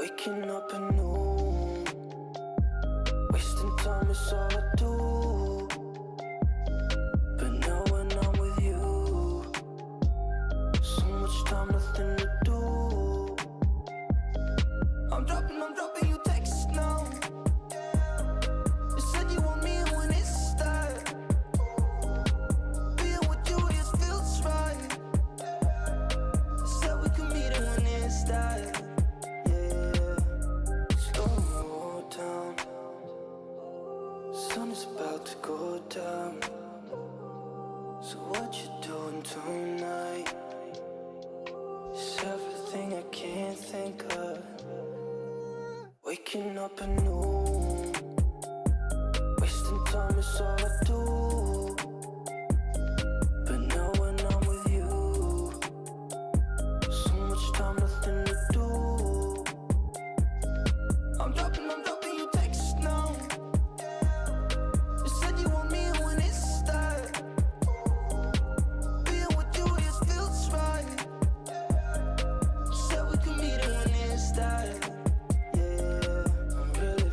Waking up anew, wasting time is all I do. But now when I'm with you, so much time, nothing to do. I'm dropping you texts now. You said you want me when it's that. Being with you just feels right. Said we could meet it when it's that. Sun is about to go down. So what you doing tonight? It's everything I can't think of. Waking up anew, wasting time is all I do. But now when I'm with you, so much time, nothing to do. I'm dropping you texts now. You said you want me when it's that. Being with you just feels right. Said we could meet it when it's that. Yeah, I'm really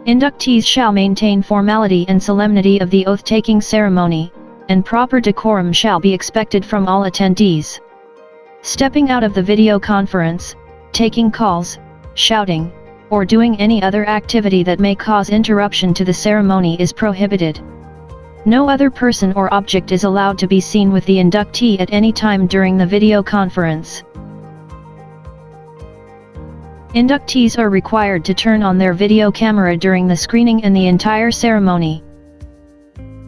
Inductees shall maintain formality and solemnity of the oath-taking ceremony, and proper decorum shall be expected from all attendees. Stepping out of the video conference, taking calls, shouting, or doing any other activity that may cause interruption to the ceremony is prohibited. No other person or object is allowed to be seen with the inductee at any time during the video conference. Inductees are required to turn on their video camera during the screening and the entire ceremony.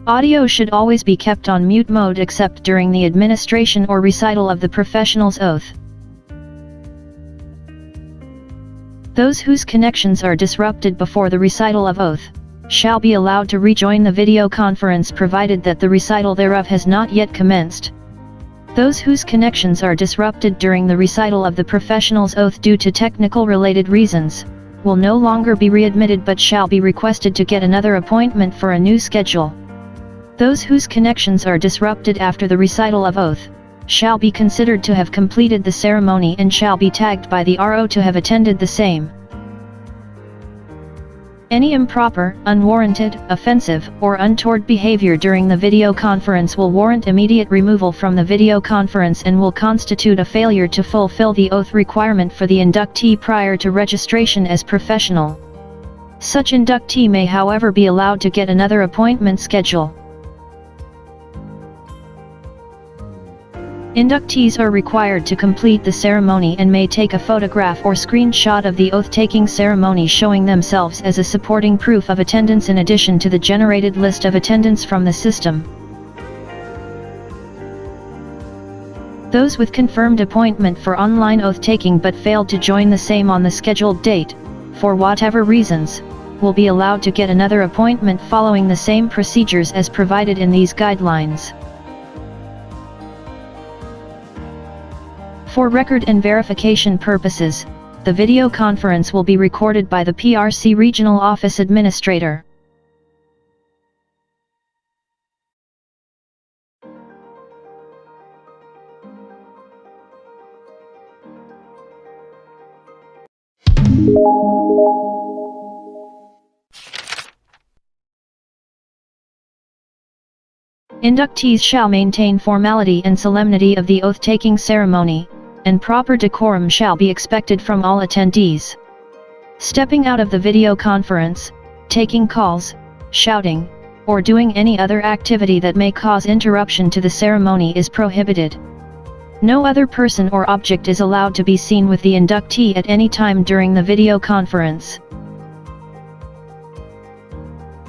Audio should always be kept on mute mode except during the administration or recital of the professional's oath. Those whose connections are disrupted before the recital of oath shall be allowed to rejoin the video conference provided that the recital thereof has not yet commenced. Those whose connections are disrupted during the recital of the professional's oath due to technical related reasons, will no longer be readmitted but shall be requested to get another appointment for a new schedule. Those whose connections are disrupted after the recital of oath, shall be considered to have completed the ceremony and shall be tagged by the RO to have attended the same. Any improper, unwarranted, offensive, or untoward behavior during the video conference will warrant immediate removal from the video conference and will constitute a failure to fulfill the oath requirement for the inductee prior to registration as professional. Such inductee may however be allowed to get another appointment schedule. Inductees are required to complete the ceremony and may take a photograph or screenshot of the oath-taking ceremony showing themselves as a supporting proof of attendance in addition to the generated list of attendance from the system. Those with confirmed appointment for online oath-taking but failed to join the same on the scheduled date, for whatever reasons, will be allowed to get another appointment following the same procedures as provided in these guidelines. For record and verification purposes, the video conference will be recorded by the PRC Regional Office Administrator. Inductees shall maintain formality and solemnity of the oath-taking ceremony, and proper decorum shall be expected from all attendees. Stepping out of the video conference, taking calls, shouting, or doing any other activity that may cause interruption to the ceremony is prohibited. No other person or object is allowed to be seen with the inductee at any time during the video conference.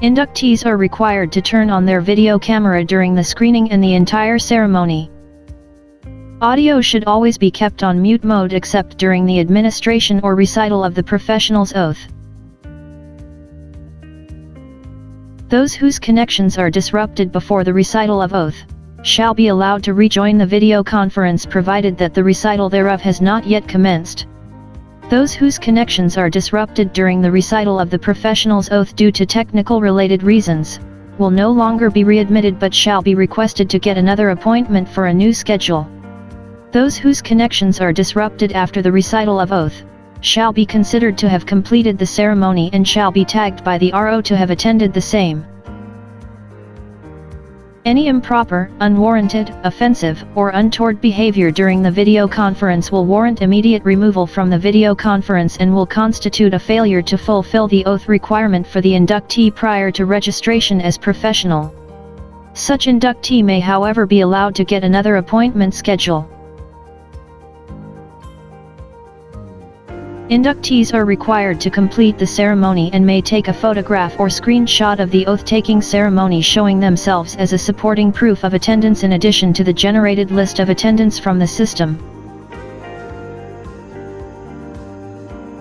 Inductees are required to turn on their video camera during the screening and the entire ceremony. Audio should always be kept on mute mode except during the administration or recital of the professional's oath. Those whose connections are disrupted before the recital of oath, shall be allowed to rejoin the video conference provided that the recital thereof has not yet commenced. Those whose connections are disrupted during the recital of the professional's oath due to technical related reasons, will no longer be readmitted but shall be requested to get another appointment for a new schedule. Those whose connections are disrupted after the recital of oath, shall be considered to have completed the ceremony and shall be tagged by the RO to have attended the same. Any improper, unwarranted, offensive, or untoward behavior during the video conference will warrant immediate removal from the video conference and will constitute a failure to fulfill the oath requirement for the inductee prior to registration as professional. Such inductee may, however, be allowed to get another appointment schedule. Inductees are required to complete the ceremony and may take a photograph or screenshot of the oath-taking ceremony showing themselves as a supporting proof of attendance in addition to the generated list of attendance from the system.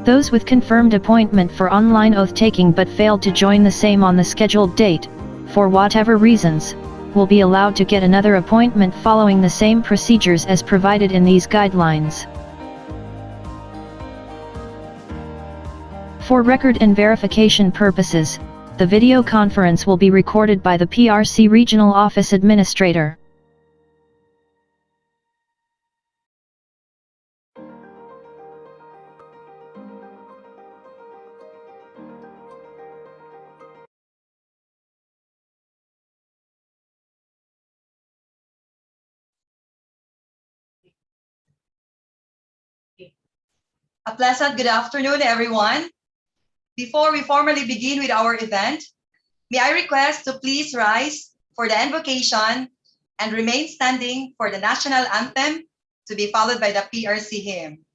Those with confirmed appointment for online oath-taking but failed to join the same on the scheduled date, for whatever reasons, will be allowed to get another appointment following the same procedures as provided in these guidelines. For record and verification purposes, the video conference will be recorded by the PRC Regional Office Administrator. A pleasant good afternoon, everyone. Before we formally begin with our event, may I request to please rise for the invocation and remain standing for the national anthem to be followed by the PRC hymn.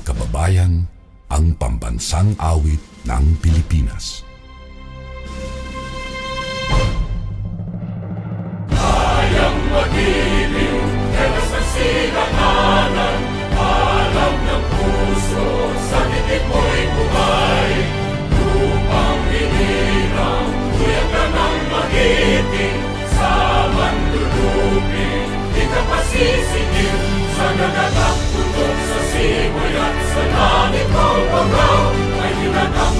Kababayan, ang pambansang awit ng Pilipinas. Kayang magiliw, helas ng sinakanan, alam ng puso, sa titik mo'y bumay. Lupang hinirang, tuyag ka ng magiting, sa manlulupin, di ka pasisingil, sa nagatak tutok sa simoy at sa langit mong pagaw, ay hinatang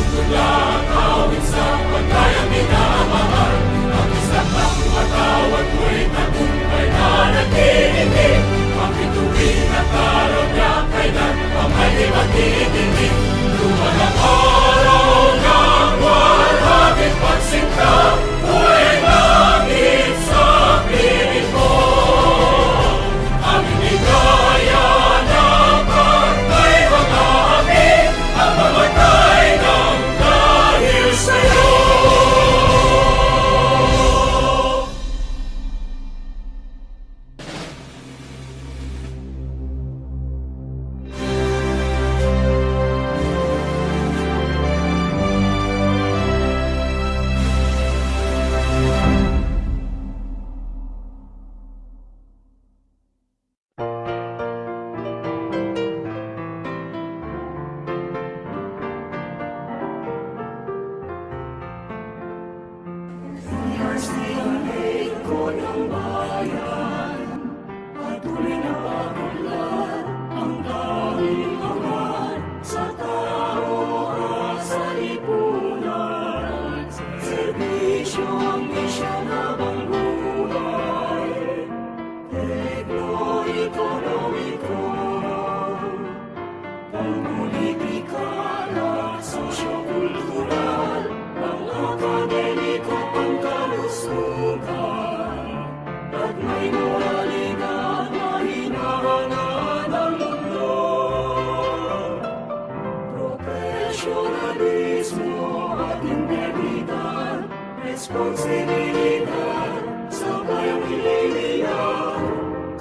profesionalismo at integridad, responsibilidad sa bayang hililiyan,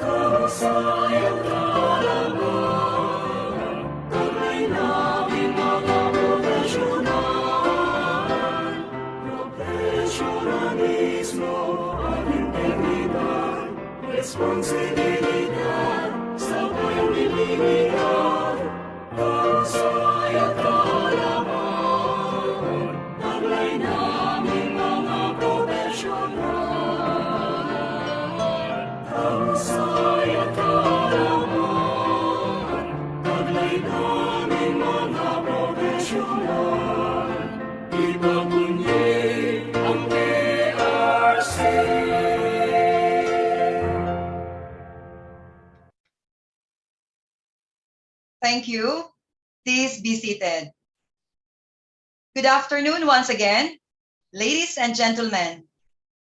kahusayan kaalaman, taglay namin mga profesional. Profesionalismo at integridad, responsibilidad sa bayang hililiyan, kahusayan kaalaman, taglay namin mga profesional. Kahusayan kaalaman, taglay namin mga profesional. Ipagunyi ang PRC. Thank you. Please be seated. Good afternoon once again, ladies and gentlemen.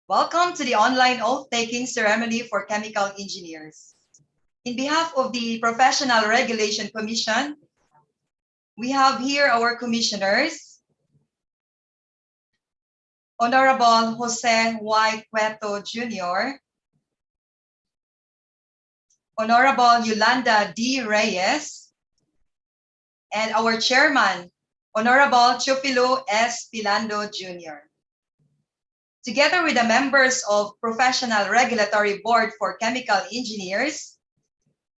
Welcome to the online oath-taking ceremony for chemical engineers. In behalf of the Professional Regulation Commission, we have here our commissioners, Honorable Jose Y. Cueto Jr., Honorable Yolanda D. Reyes, and our chairman, Honorable Chupilo S. Pilando Jr. Together with the members of Professional Regulatory Board for Chemical Engineers,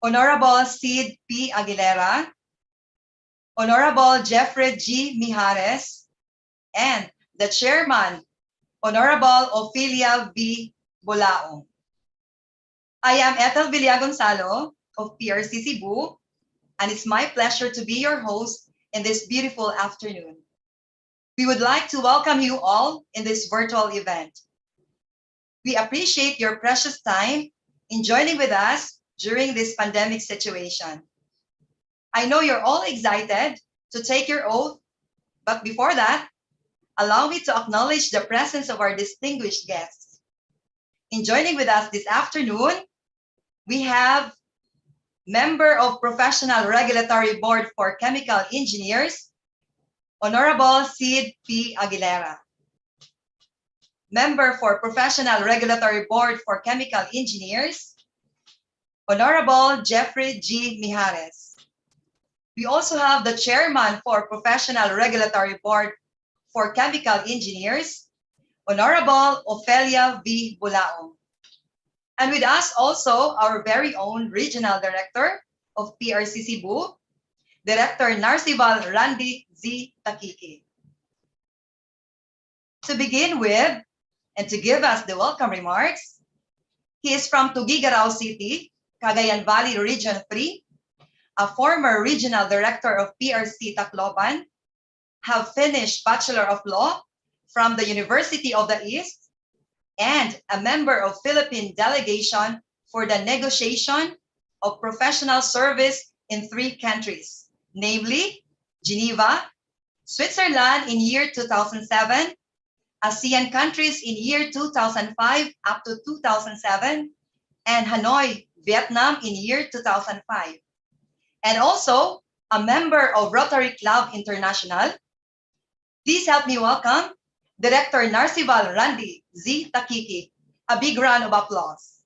Honorable Sid P. Aguilera, Honorable Jeffrey G. Mijares, and the chairman, Honorable Ophelia V. Bolaong. I am Ethel Villagonzalo of PRC-Cebu, and it's my pleasure to be your host in this beautiful afternoon. We would like to welcome you all in this virtual event. We appreciate your precious time in joining with us during this pandemic situation. I know you're all excited to take your oath, but before that, allow me to acknowledge the presence of our distinguished guests. In joining with us this afternoon, we have Member of Professional Regulatory Board for Chemical Engineers, Honorable Sid P. Aguilera. Member for Professional Regulatory Board for Chemical Engineers, Honorable Jeffrey G. Mijares. We also have the Chairman for Professional Regulatory Board for Chemical Engineers, Honorable Ophelia V. Bolaong. And with us also our very own Regional Director of PRC-Cebu, Director Narcival Randy Z. Takiki. To begin with, and to give us the welcome remarks, he is from Tuguegarao City, Cagayan Valley Region 3, a former Regional Director of PRC Tacloban, have finished Bachelor of Law from the University of the East, and a member of Philippine delegation for the negotiation of professional service in 3 countries, namely Geneva, Switzerland in year 2007, ASEAN countries in year 2005 up to 2007, and Hanoi, Vietnam in year 2005. And also a member of Rotary Club International. Please help me welcome Director Narcival Randy Z. Takiki. A big round of applause.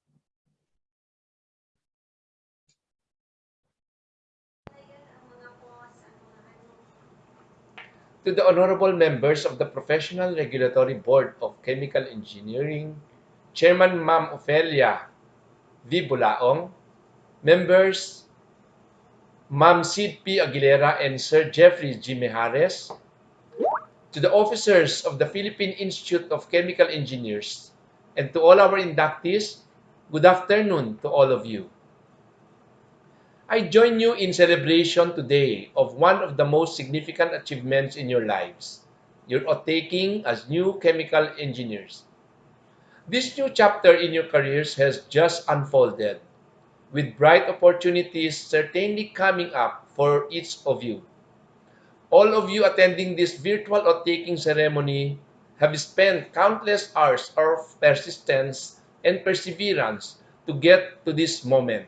To the honorable members of the Professional Regulatory Board of Chemical Engineering, Chairman Ma'am Ophelia V. Bolaong, members Ma'am Sid P. Aguilera and Sir Jeffrey G. Mijares, to the officers of the Philippine Institute of Chemical Engineers, and to all our inductees, good afternoon to all of you. I join you in celebration today of one of the most significant achievements in your lives, your oath-taking as new chemical engineers. This new chapter in your careers has just unfolded, with bright opportunities certainly coming up for each of you. All of you attending this virtual oath-taking ceremony have spent countless hours of persistence and perseverance to get to this moment.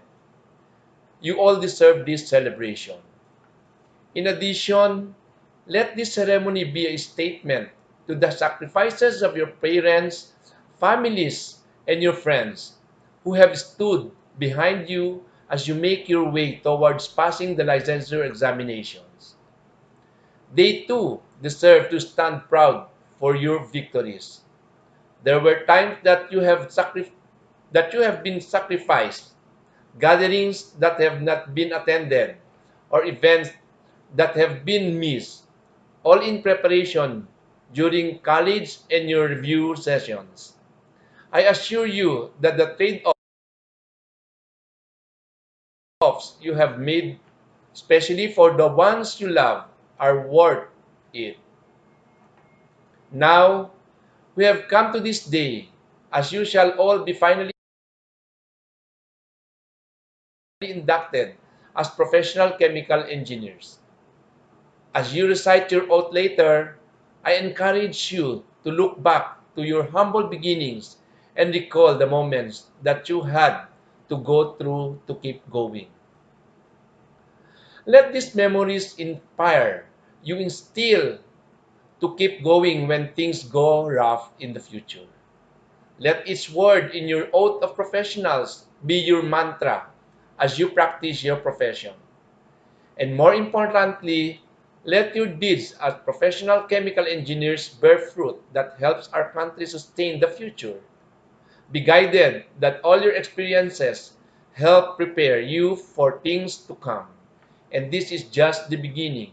You all deserve this celebration. In addition, Let this ceremony be a statement to the sacrifices of your parents, families, and your friends who have stood behind you as you make your way towards passing the licensure examinations. They too deserve to stand proud for your victories. There were times that you have been sacrificed, gatherings that have not been attended, or events that have been missed, all in preparation during college and your review sessions. I assure you that the trade-offs you have made, especially for the ones you love, are worth it. Now, we have come to this day, as you shall all be finally inducted as professional chemical engineers. As you recite your oath later, I encourage you to look back to your humble beginnings and recall the moments that you had to go through to keep going. Let these memories inspire you instill to keep going when things go rough in the future. Let each word in your oath of professionals be your mantra as you practice your profession. And more importantly, let your deeds as professional chemical engineers bear fruit that helps our country sustain the future. Be guided that all your experiences help prepare you for things to come. And this is just the beginning.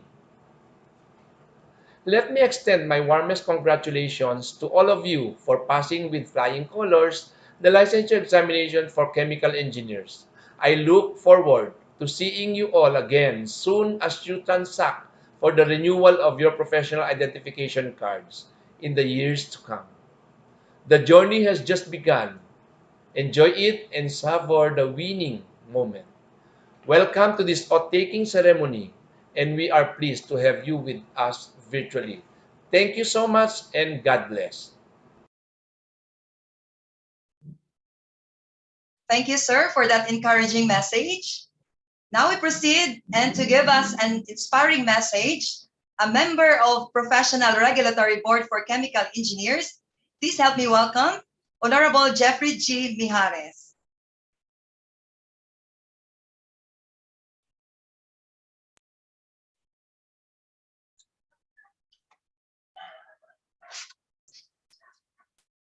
Let me extend my warmest congratulations to all of you for passing with flying colors the licensure examination for chemical engineers. I look forward to seeing you all again soon as you transact for the renewal of your professional identification cards in the years to come. The journey has just begun. Enjoy it and savor the winning moment. Welcome to this oath-taking ceremony, and we are pleased to have you with us virtually. Thank you so much, and God bless. Thank you, sir, for that encouraging message. Now we proceed, and to give us an inspiring message, a member of Professional Regulatory Board for Chemical Engineers, please help me welcome Honorable Jeffrey G. Mijares.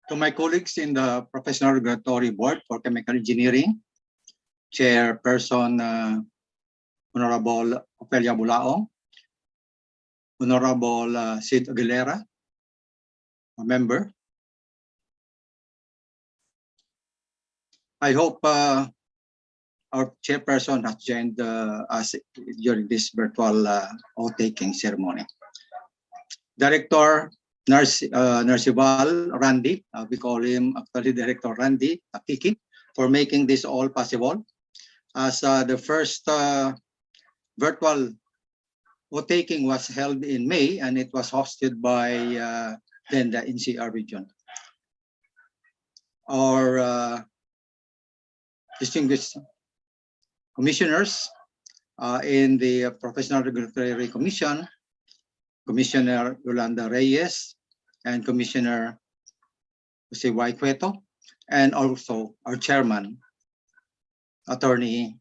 To my colleagues in the Professional Regulatory Board for Chemical Engineering, Chairperson Honorable Ofelia Bulaong, Honorable Sid Aguilera, a member. I hope our chairperson has joined us during this virtual oath-taking ceremony. Director Narcival Randy, we call him actually Director Randy PIChE, for making this all possible. As the first virtual oath-taking was held in May, and it was hosted by then the NCR region. Our distinguished commissioners in the Professional Regulatory Commission, Commissioner Yolanda Reyes and Commissioner Jose Y. Cueto, and also our chairman, Attorney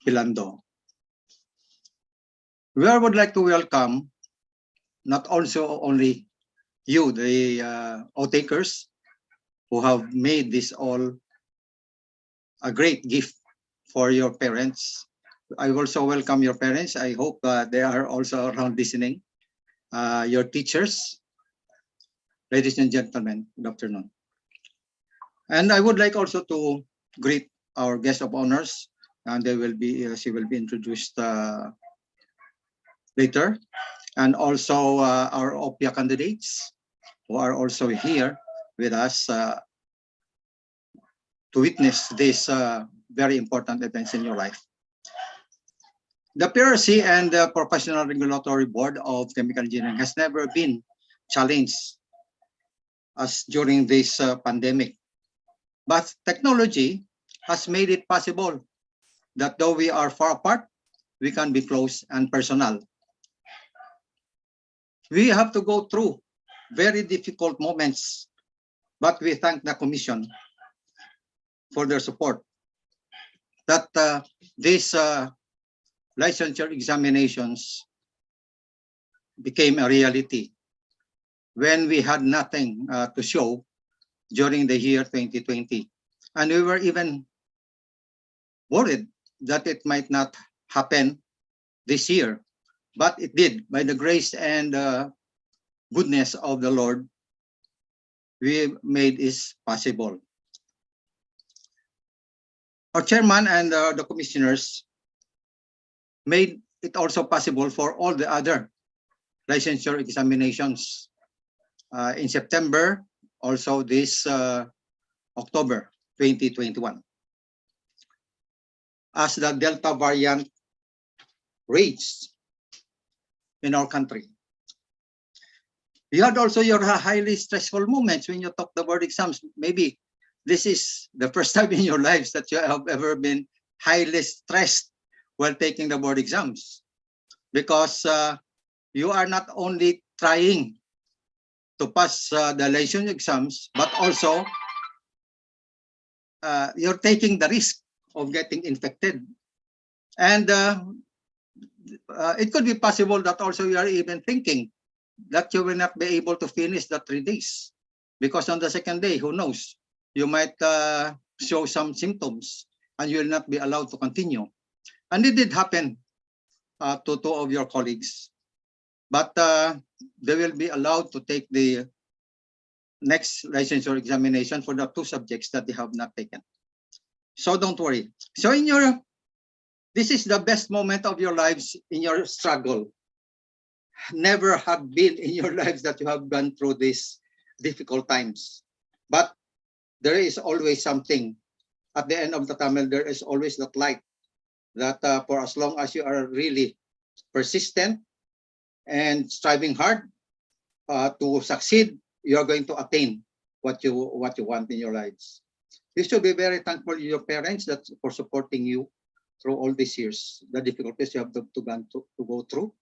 Pilando. We would like to welcome not also only you, the oath-takers, who have made this all a great gift for your parents. I also welcome your parents. I hope they are also around listening. Your teachers, ladies and gentlemen, good afternoon. And I would like also to greet our guest of honors, and she will be introduced later, and also our OPIA candidates who are also here with us to witness this very important events in your life. The PRC and the Professional Regulatory Board of Chemical Engineering has never been challenged as during this pandemic. But technology has made it possible that though we are far apart, we can be close and personal. We have to go through very difficult moments, but we thank the Commission for their support that these licensure examinations became a reality when we had nothing to show during the year 2020. And we were even worried that it might not happen this year, but it did. By the grace and goodness of the Lord, we made this possible. Our chairman and the commissioners made it also possible for all the other licensure examinations in September, also this October 2021. As the Delta variant raged in our country. You had also your highly stressful moments when you took the board exams. Maybe this is the first time in your lives that you have ever been highly stressed while taking the board exams, because you are not only trying to pass the licensure exams, but also you're taking the risk of getting infected. And it could be possible that also you are even thinking that you will not be able to finish the 3 days, because on the second day, who knows, you might show some symptoms and you will not be allowed to continue. And it did happen to 2 of your colleagues, but they will be allowed to take the next licensure examination for the 2 subjects that they have not taken. So don't worry. So this is the best moment of your lives in your struggle. Never have been in your lives that you have gone through these difficult times. But there is always something at the end of the tunnel. There is always that light that for as long as you are really persistent and striving hard to succeed, you are going to attain what you want in your lives. You should be very thankful to your parents for supporting you through all these years, the difficulties you have to go through,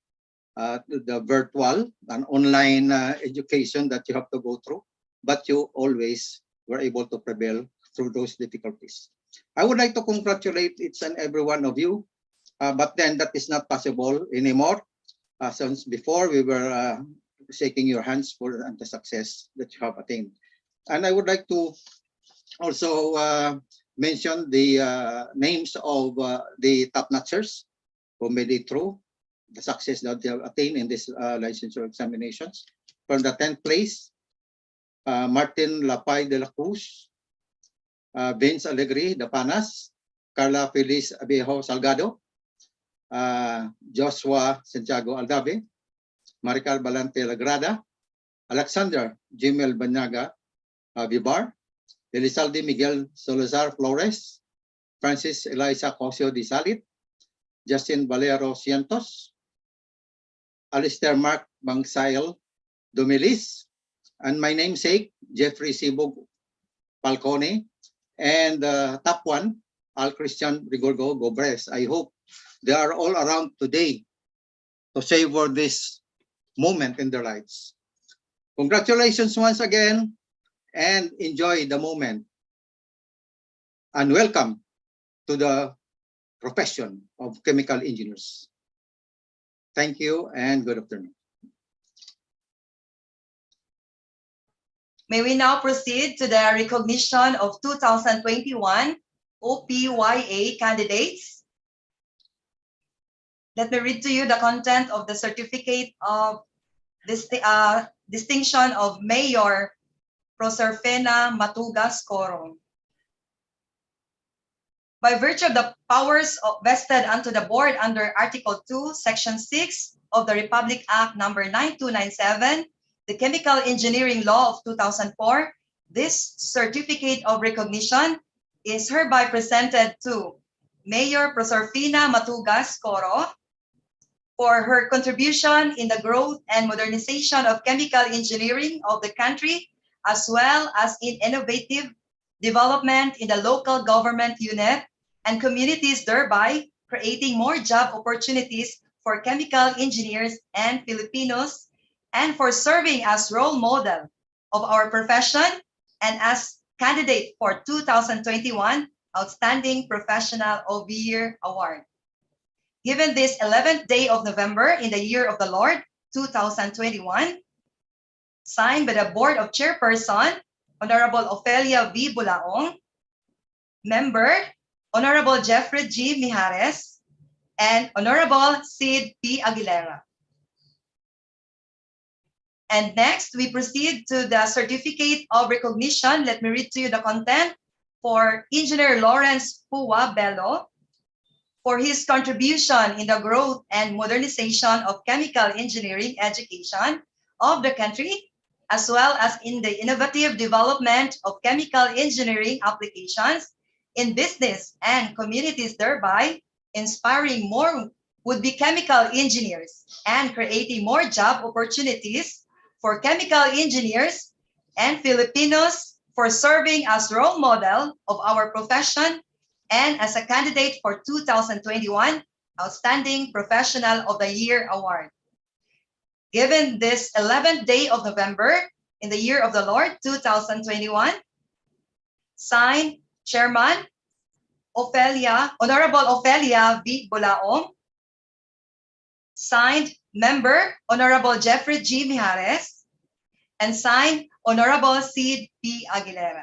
the virtual and online education that you have to go through, but you always were able to prevail through those difficulties. I would like to congratulate each and every one of you, but then that is not possible anymore. Since before we were shaking your hands for the success that you have attained. And I would like to also mention the names of the top-notchers who made it through the success that they have attained in this licensure examinations. From the 10th place, Martin Lapay de la Cruz, Vince Alegre de Panas, Carla Feliz Abejo Salgado, Joshua Santiago Aldave, Maricar Balante Lagrada, Alexander Jimel Banyaga Vibar, Elizalde Miguel Salazar Flores, Francis Eliza Cosio Di Salit, Justin Valero Cientos, Alistair Mark Bangsail Dumilis, and my namesake, Jeffrey Sibog Falcone, and top 1, Al Christian Rigorgo Gobres. I hope they are all around today to savor this moment in their lives. Congratulations once again, and enjoy the moment. And welcome to the profession of chemical engineers. Thank you and good afternoon. May we now proceed to the recognition of 2021 OPYA candidates. Let me read to you the content of the certificate of distinction of Mayor Proserpina Matugas Corong. By virtue of the powers vested unto the board under Article 2, Section 6 of the Republic Act number 9297, the Chemical Engineering Law of 2004, this certificate of recognition is hereby presented to Mayor Proserpina Matugas Coro for her contribution in the growth and modernization of chemical engineering of the country, as well as in innovative development in the local government unit and communities, thereby creating more job opportunities for chemical engineers and Filipinos, and for serving as role model of our profession and as candidate for 2021 Outstanding Professional of the Year Award. Given this 11th day of November in the year of the Lord, 2021, signed by the Board of Chairperson, Honorable Ofelia V. Bulaong, Member, Honorable Jeffrey G. Mijares, and Honorable Sid P. Aguilera. And next, we proceed to the Certificate of Recognition. Let me read to you the content for Engineer Lawrence Pua Bello for his contribution in the growth and modernization of chemical engineering education of the country, as well as in the innovative development of chemical engineering applications in business and communities, thereby inspiring more would-be chemical engineers and creating more job opportunities for chemical engineers and Filipinos, for serving as role model of our profession and as a candidate for 2021 Outstanding Professional of the Year Award. Given this 11th day of November in the year of the Lord 2021, signed Chairman Honorable Ofelia V. Bulaong, signed Member Honorable Jeffrey G. Mijares, and signed Honorable Sid P. Aguilera.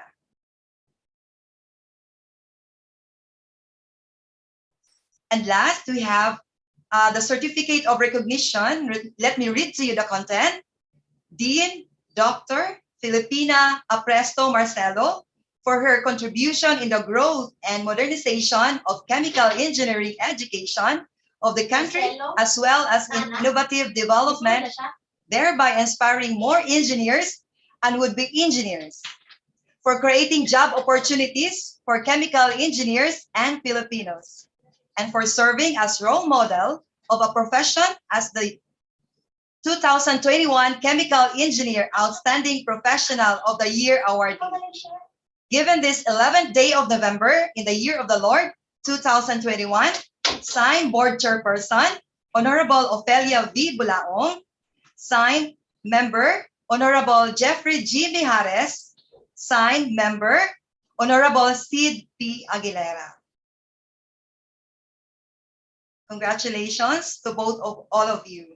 And last, we have the Certificate of Recognition. Let me read to you the content. Dean Dr. Filipina Apresto Marcelo for her contribution in the growth and modernization of chemical engineering education of the country, as well as in innovative development, thereby inspiring more engineers and would-be engineers, for creating job opportunities for chemical engineers and Filipinos, and for serving as role model of a profession as the 2021 Chemical Engineer Outstanding Professional of the Year awardee. Given this 11th day of November in the year of the Lord 2021, signed Board Chairperson Honorable Ofelia V. Bulaong, signed Member Honorable Jeffrey G. Mijares, signed Member Honorable Sid P. Aguilera. Congratulations to both of all of you.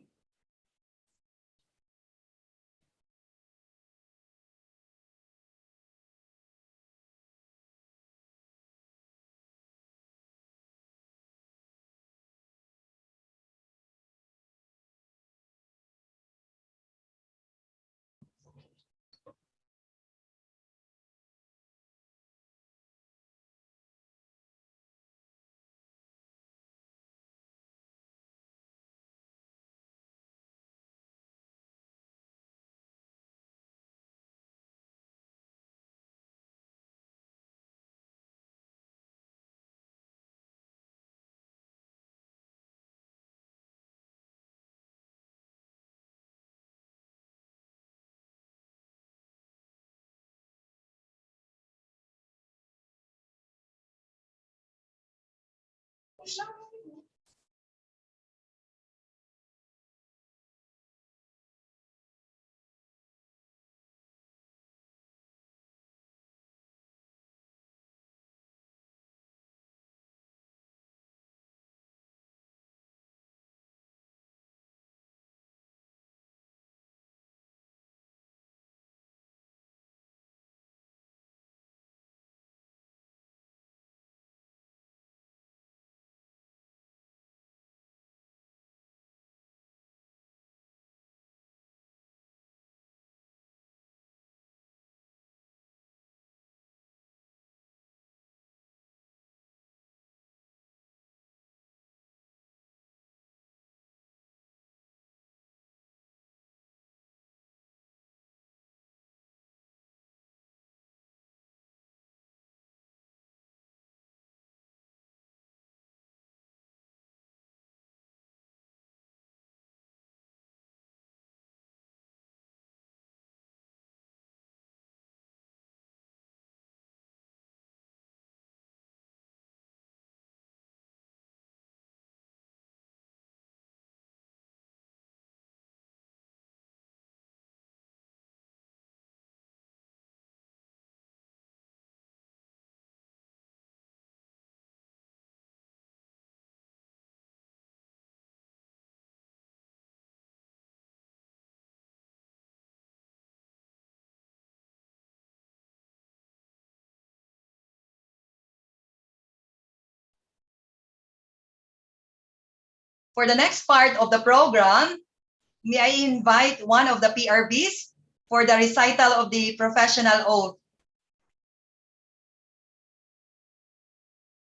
For the next part of the program, may I invite one of the PRBs for the recital of the professional oath.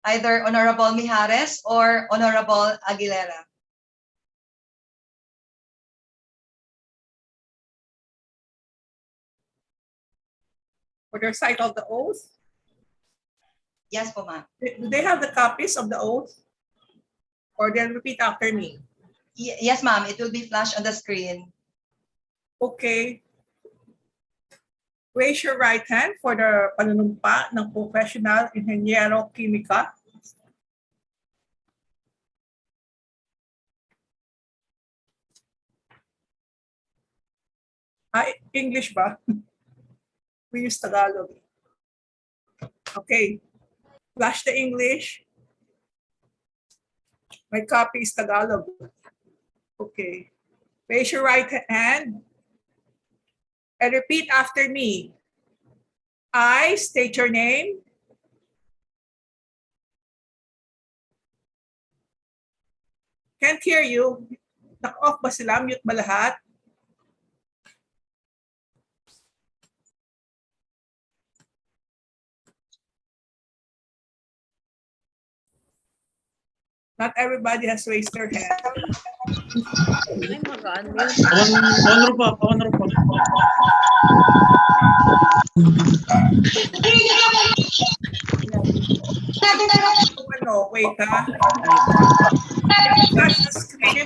Either Honorable Mijares or Honorable Aguilera. For the recital of the oath, Yes po, ma'am. do they have the copies of the oath? Or they'll repeat after me? Yes, ma'am. It will be flashed on the screen. Okay. Raise your right hand for the panunumpa ng professional inhenyero kimika. English ba? We use Tagalog. Okay. Flash the English. My copy is Tagalog. Okay. Raise your right hand and repeat after me. I state your name. Can't hear you. Naka-off ba sila? Mute ba lahat? Not everybody has raised their hand. Honor pa. Ano, wait ha. Flash the screen.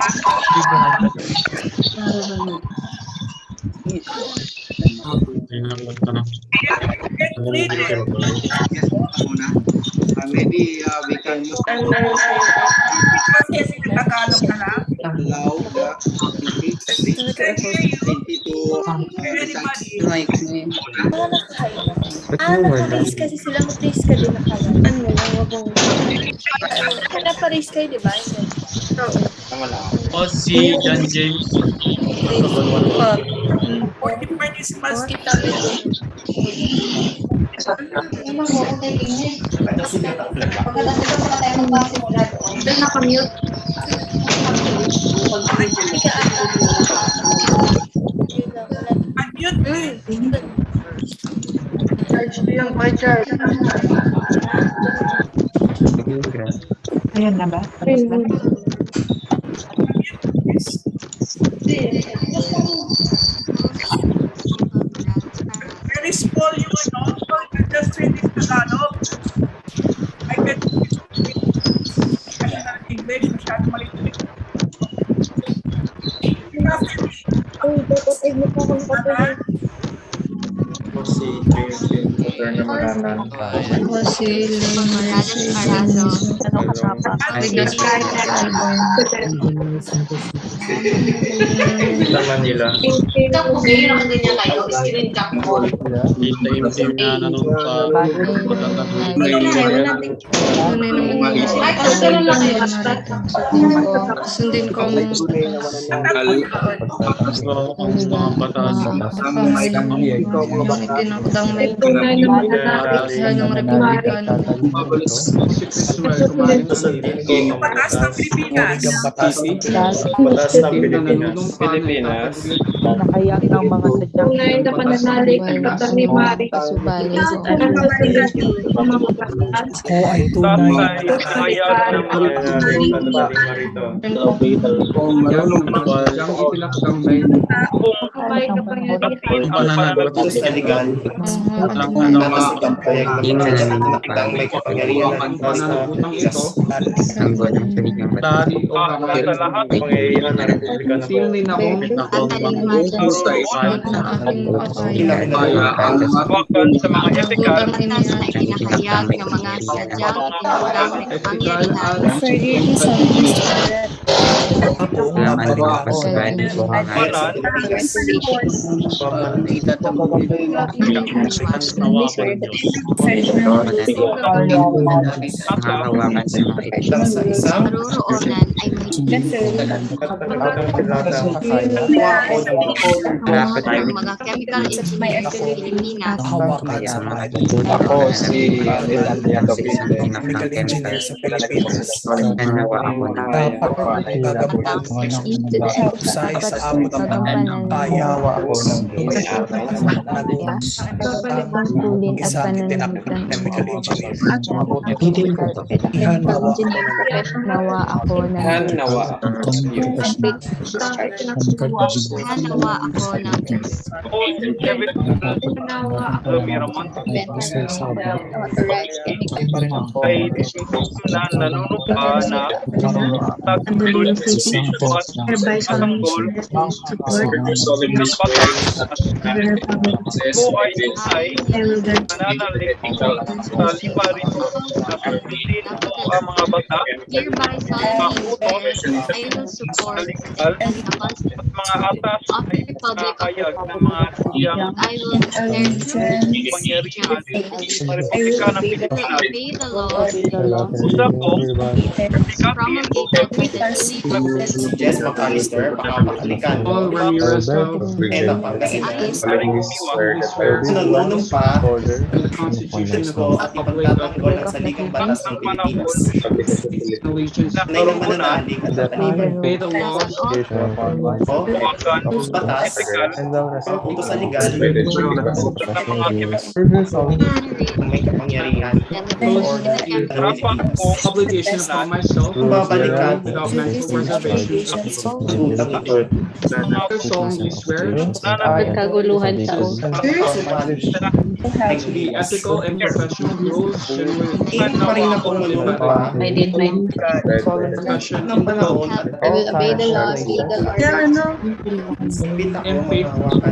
Get read it. Yes, muna. Maybe we can use Kasi Tagalog na lang. allow the committee to Anybody? Naka-raise kasi sila. Mag-raise ka din na kayo. Ano lang, wag mong... Napa-raise kayo, di ba? Oo. O si John James. 40 participants. Ano mo, okay, Keynote? Pagkatapos ko pa tayo magpasimula doon. Doon nakamute. Unmute. Charge mo yung charge. Ayan na ba? Very small yung ano. Just read it Tagalog. I can English. Masyado maliit. After me. Uy, tututig mo po kung patulog. O si James Marana. Ako si Arano. Ano ka pa? Sa Manila. Ito po kayo naman din niya kayo. Screen cap mo. Kita yung team na nanonood sa Ay, kasi lang lang kayo. Sundin ko mo. ang mga batas. Yung itinakdang may tunay na matatapos ng Republikano. Batas ng Pilipinas. Batas ng Pilipinas. Nakayak ng mga sadyang Tunay na pananalig at katarnimari. pasubali sa O ay tunay. sa mga etikal na inahayag ng mga sadyang tinutang kapangyarihan. Naroroonan ay may ng mga chemical engineers sa Pilipinas. Ako si Chemical Engineer sa Pilipinas. sa apat na ayaw isang tinakot chemical engineer. Nawa ako ng Nawa ay na nanunumpa na tagtulong sa tanggol ay mananalig sa lima rito na piliin mo ang mga bata at mga atas ay nakakayag ng mga siyang pangyarihan sa Republika ng Pilipinas. Usa ko, Jess McAllister, Pakapakalikan. Paul Ramirez Eva Pangasinan. Nanunumpa and the Constitution of the at Republic of ipagtatanggol ang saligang batas ng Pilipinas. allegiance Na ilang mananalig at obey the laws o batas ang utusan legal kung may kapangyarihan obligation upon myself babalikan without mental reservations I solemnly swear kaguluhan sa the ethical and professional rules generally pa rin ako nanunumpa I did my profession ng panahon at I will obey the laws, legal orders. and faithfully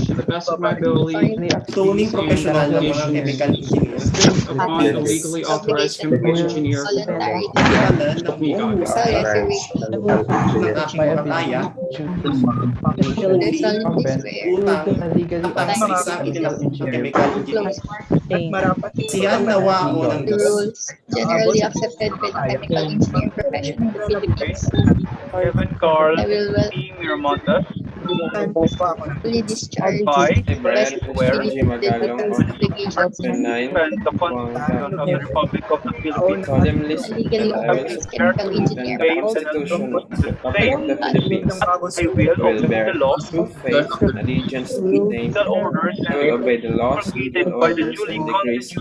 to the best of my ability tuning professional ng mga chemical engineers upon a legally authorized chemical engineer pagkatan ng buong husay ng aking makakaya utang sa isang itinakot chemical engineer. Siya nawa ako ng Rules generally accepted by the chemical engineering profession in the Philippines. Kevin Carl I will T. Miramontes fully discharge by the Brian Ware obligations and the Constitution of the Republic of the Philippines. legally authorized chemical engineer. I will obey the laws, allegiance to the same, legal orders, I will obey the laws, promulgated by the duly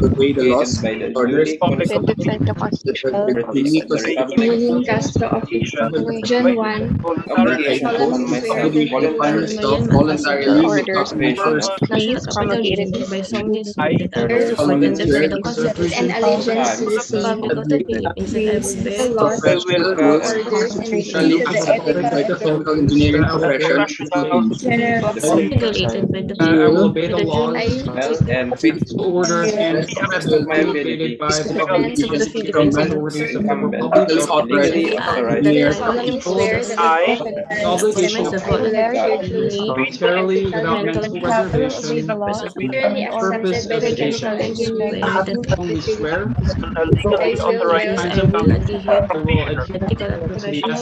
obey the laws, by the duly Republic of the Defend the Constitution. Philippines. Castro of Region 1. obligation upon myself, Voluntarily orders, Please promulgated by solemnly I and allegiance to the same of the Philippines, the laws, orders, and the chemical engineering profession regulated by the I will obey the laws and faithful order and my by the governments of the Philippines authorities of the incumbent, Republic legally authorized, solemnly swear that I the obligation of voluntarily without mental reservation clearly purpose accepted by the education chemical engineering only swear legally authorized I will adhere to the ethical and professional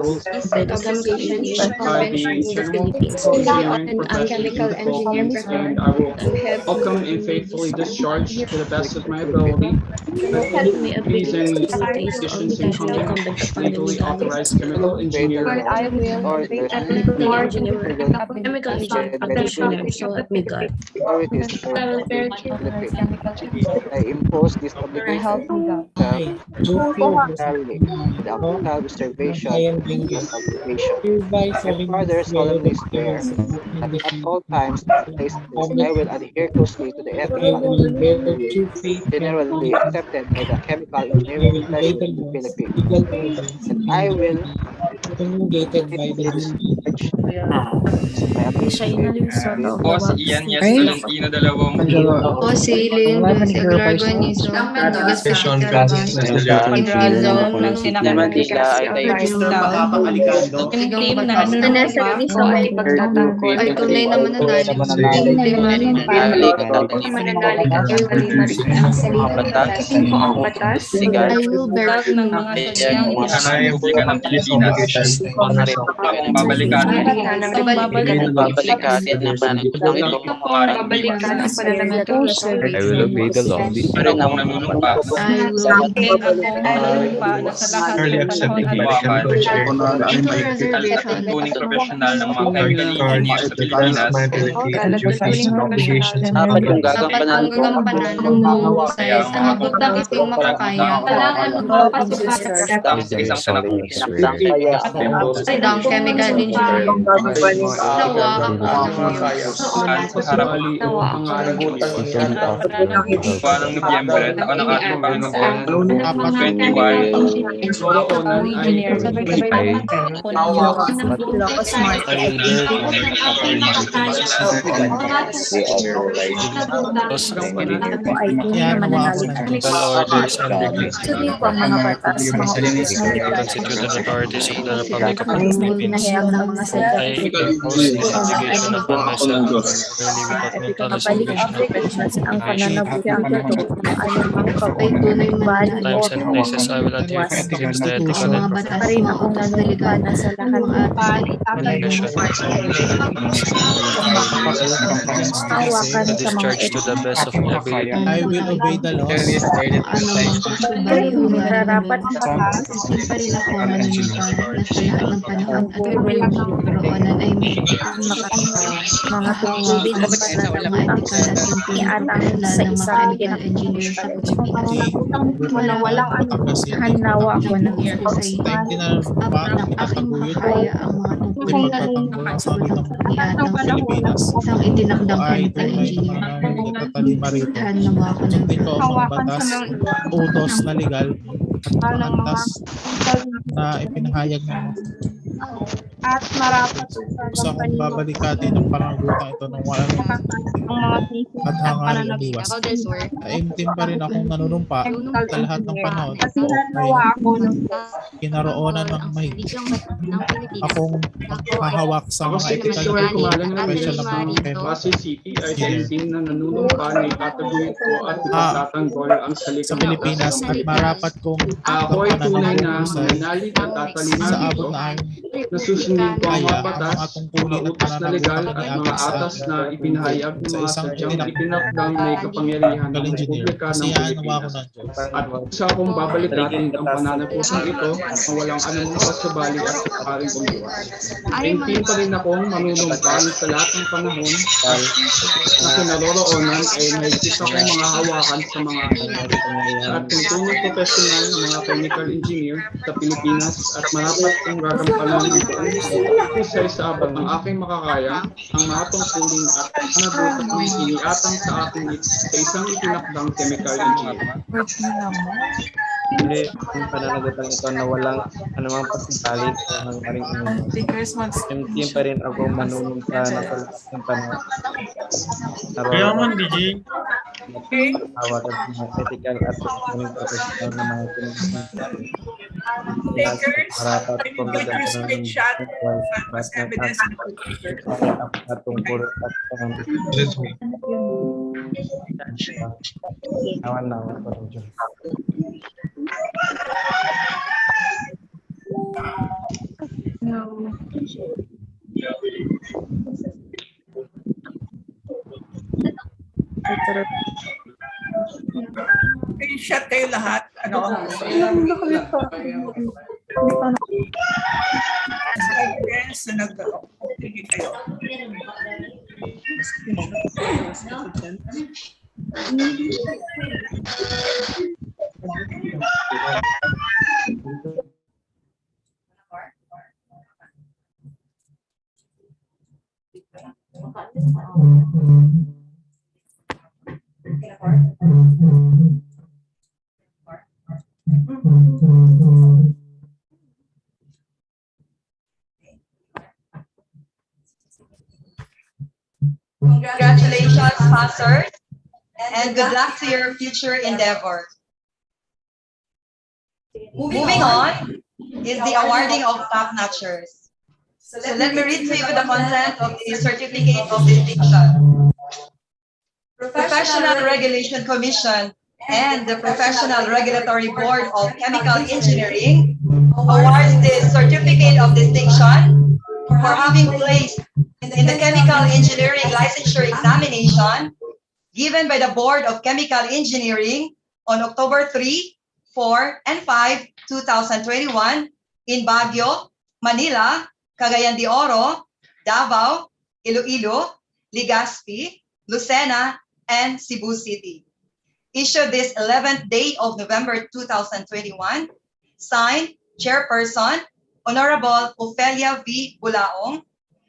rules by the Chemical Engineering by the Convention in the Philippines engineering and chemical engineering profession, and I will welcome and faithfully discharge to the best of my ability these and conditions incumbent legally authorized chemical engineer I will chemical engineering practitioner, so help me God. I impose this obligation voluntarily, without reservation and further solemnly swear that at all times and places I will adhere closely to the ethics generally accepted by the chemical engineering profession in the Philippines, and I will promulgated by the O si Ian Yes Valentino dalawang O si Lynn Seglargonizo, Sean Francis ng Manila ay Pakapakalikan. Vanessa Rizzo ay pagtatangkol ay tunay na mananalig. Mananalig ang kalimari ang saligang batas. I will bear ng mga sadyang Kanayang Republika ng Pilipinas. Babalikan Babalikatin ng pananakot ito. Babalikan ang pananamit ng I will obey the law. Pa rin akong nanunumpa. I will maintain akong nanunumpa na sa lahat ng panahon at Ito reservation. Tuning professional ng mga chemical engineers sa Pilipinas. Dapat kung gagampanan ko Gagampanan ng mahusay sa abot ng aking makakaya. Kailangan magpapasukat sa isang panahon. ng chemical engineering. Nawa ako ng Noong Nobyembre, taon ng ating Panginoon, 21. Ako ay tunay na mananalig sa Sundin ko ang mga batas, mga utos na Constituted authorities of the Republic of the Philippines. Philippines. Pinahayag ng mga sadya. I impose this obligation upon myself, merely without mental Kapalik ang obligation. professionals ang pananabuti ang totoo ng anumang ay tunay pag-ubad o Times and places I will adhere to the ethical and mga batas rin akong nanunumpa na sa lahat ng mission. awakan To sa mga discharge to the best of my ability. I will obey the laws. Kung nararapat ang batas, pa rin ako manunumpa na sa lahat ng panahon at walang koroonan ay may mga tungkulin at mga ethical at iatang sa isang chemical engineer sa Pilipinas. na walang hanawa ako ng Ay ng aking makakaya ang mga tungkulin at isang itinakdang chemical engineer. Hanawa ako ng utos na legal at antas na ipinahayag ng at marapat sa kung babalikatin ng pananagutan ito ng walang at hangaring umiwas. Taimtim pa rin akong nanunumpa sa lahat ng panahon ay kinaroonan ng mahigit. Akong hahawak sa mga ethical Kumalang ng special na mga Pasay City ay taimtim na nanunumpa na itataguin ko at itatanggol ang salita sa Pilipinas at marapat kong ako ay tunay na mananalig at tatalino sa abot na aking na susundin ko ang mga batas, mga tungkulin mga at utos na legal at mga atas na ipinahayag ng mga sadyang itinakdang may kapangyarihan ng Republika ng Pilipinas. At sa akong babalikatin ang pananagutan ito na walang anumang pasubali at paring umiwas. Taimtim pa rin akong manunumpa sa lahat ng panahon na kinaroroonan ay mahigit akong mga hawakan sa mga at tuntunong professional ng mga chemical engineer sa Pilipinas at marapat kong gagampanan ito kusay sa abot ng aking makakaya ang mga tungkulin at panagutan na iniatang sa akin sa isang itinakdang chemical engineer. Hindi, ang pananagutan ito na walang anumang pasitalit o hanggaring inuman. Team pa rin ako manunumpa na sa lahat ng panahon. Kaya man, DJ. Awat at mga ethical at professional na mga pinag-iingat. Marapat kong gagampanan ng mas at tungkol at pangampit. Nawan ko rin dyan. I-shot kayo lahat. Ano? Evidence na nag-pigil kayo. Congratulations, sponsors, and good luck to your future endeavor. Moving on is the awarding of top notchers. So let me read to you the content of the Certificate of Distinction. Professional Regulation Commission and the Professional Regulatory Board of Chemical Engineering awards the Certificate of Distinction for having placed in the chemical engineering licensure examination given by the Board of Chemical Engineering on October 3, 4, and 5, 2021 in Baguio, Manila, Cagayan de Oro, Davao, Iloilo, Legazpi, Lucena, and Cebu City. Issued this 11th day of November 2021, signed Chairperson, Honorable Ofelia V. Bulaong,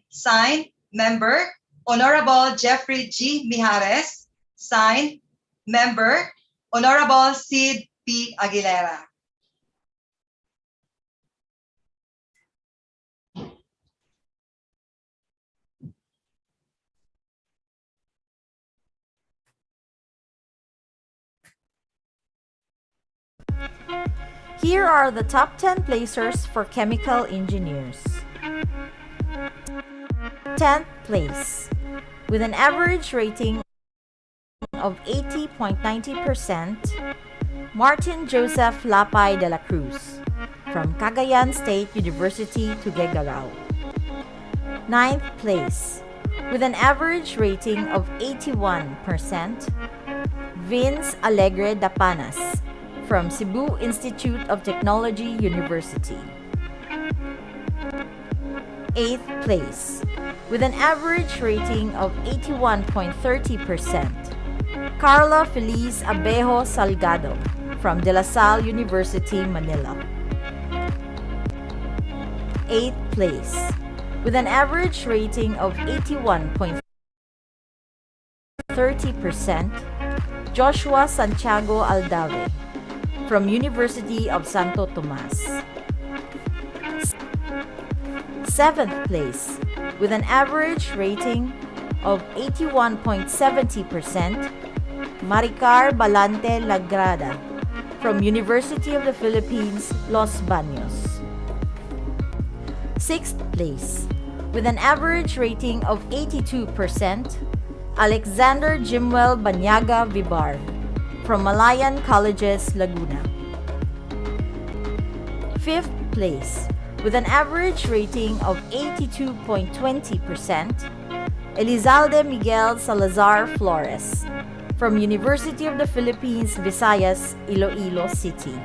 signed Member, Honorable Jeffrey G. Mijares, signed Member, Honorable Sid P. Aguilera. Here are the top 10 placers for chemical engineers. 10th place, with an average rating of 80.90%, Martin Joseph Lapay de la Cruz from Cagayan State University, Tuguegarao. 9th place, with an average rating of 81%, Vince Alegre Dapanas from Cebu Institute of Technology University. 8th place, with an average rating of 81.30%, Carla Feliz Abejo Salgado from De La Salle University, Manila. 8th place, with an average rating of 81.30%, Joshua Santiago Aldave from University of Santo Tomas. 7th place, with an average rating of 81.70%, Maricar Balante Lagrada from University of the Philippines, Los Baños. 6th place, with an average rating of 82%, Alexander Jimwell Banyaga Vibar from Malayan Colleges, Laguna. 5th place, with an average rating of 82.20%, Elizalde Miguel Salazar Flores from University of the Philippines, Visayas, Iloilo City.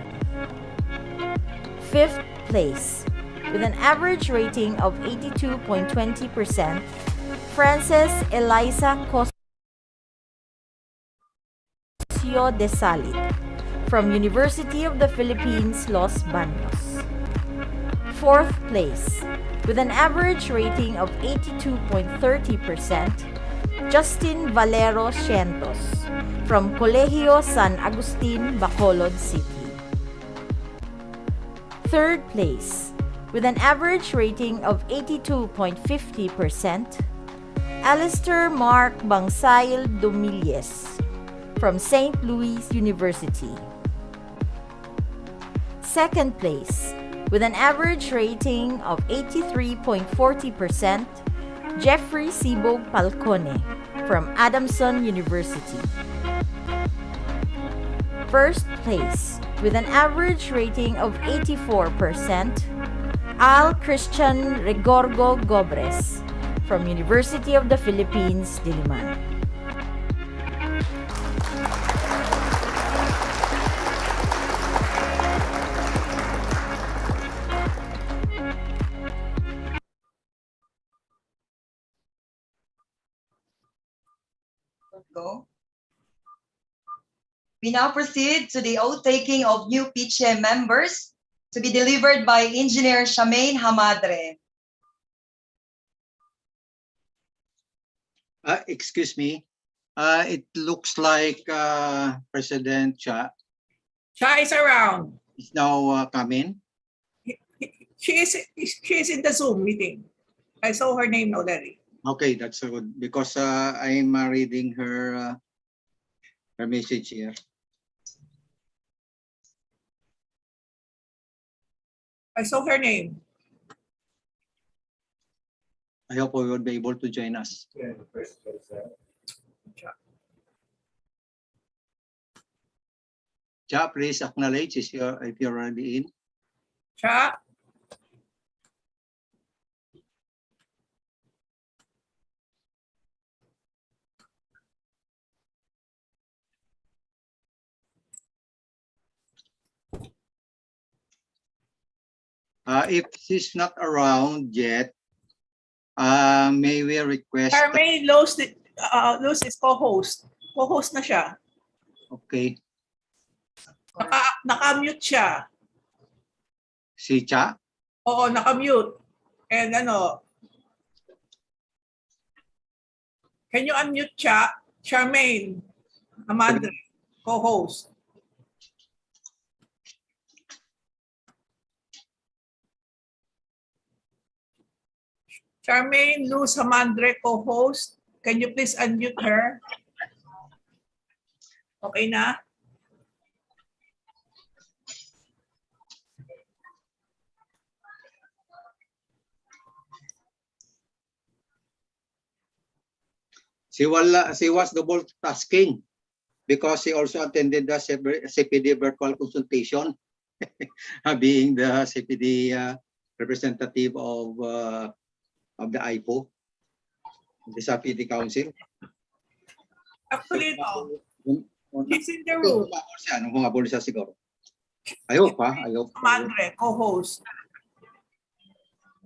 5th place, with an average rating of 82.20%, Frances Eliza Cosio de Salit from University of the Philippines, Los Baños. 4th place, with an average rating of 82.30%, Justin Valero Cientos from Colegio San Agustin, Bacolod City. 3rd place, with an average rating of 82.50%, Alistair Mark Bangsail Domilies from St. Louis University. 2nd place, with an average rating of 83.40%, Jeffrey Sibog Palcone from Adamson University. 1st place, with an average rating of 84%, Al Christian Regorgo Gobres from University of the Philippines, Diliman. Go. We now proceed to the oath-taking of new PIChE members to be delivered by Engineer Shamaine Hamadre. Excuse me. It looks like President Cha is around. is now coming. She is in the Zoom meeting. I saw her name already. Okay, that's good because I'm reading her message here. I saw her name. I hope we will be able to join us. Cha, please acknowledge if you're already in. Cha. If she's not around yet, may we request? Charmaine lost his co-host. Co-host na siya. Okay. Naka-mute siya. Si Cha? Oo, naka-mute. And can you unmute Cha? Charmaine, Amanda, co-host. Charmaine Luz Hamandre, co-host. Can you please unmute her? Okay na? She was double tasking because she also attended the CPD virtual consultation, being the CPD representative of the IPO, the CPD Council. Actually, he's in the room. Humabol siya siguro. Ayaw pa. Hamandre, co-host.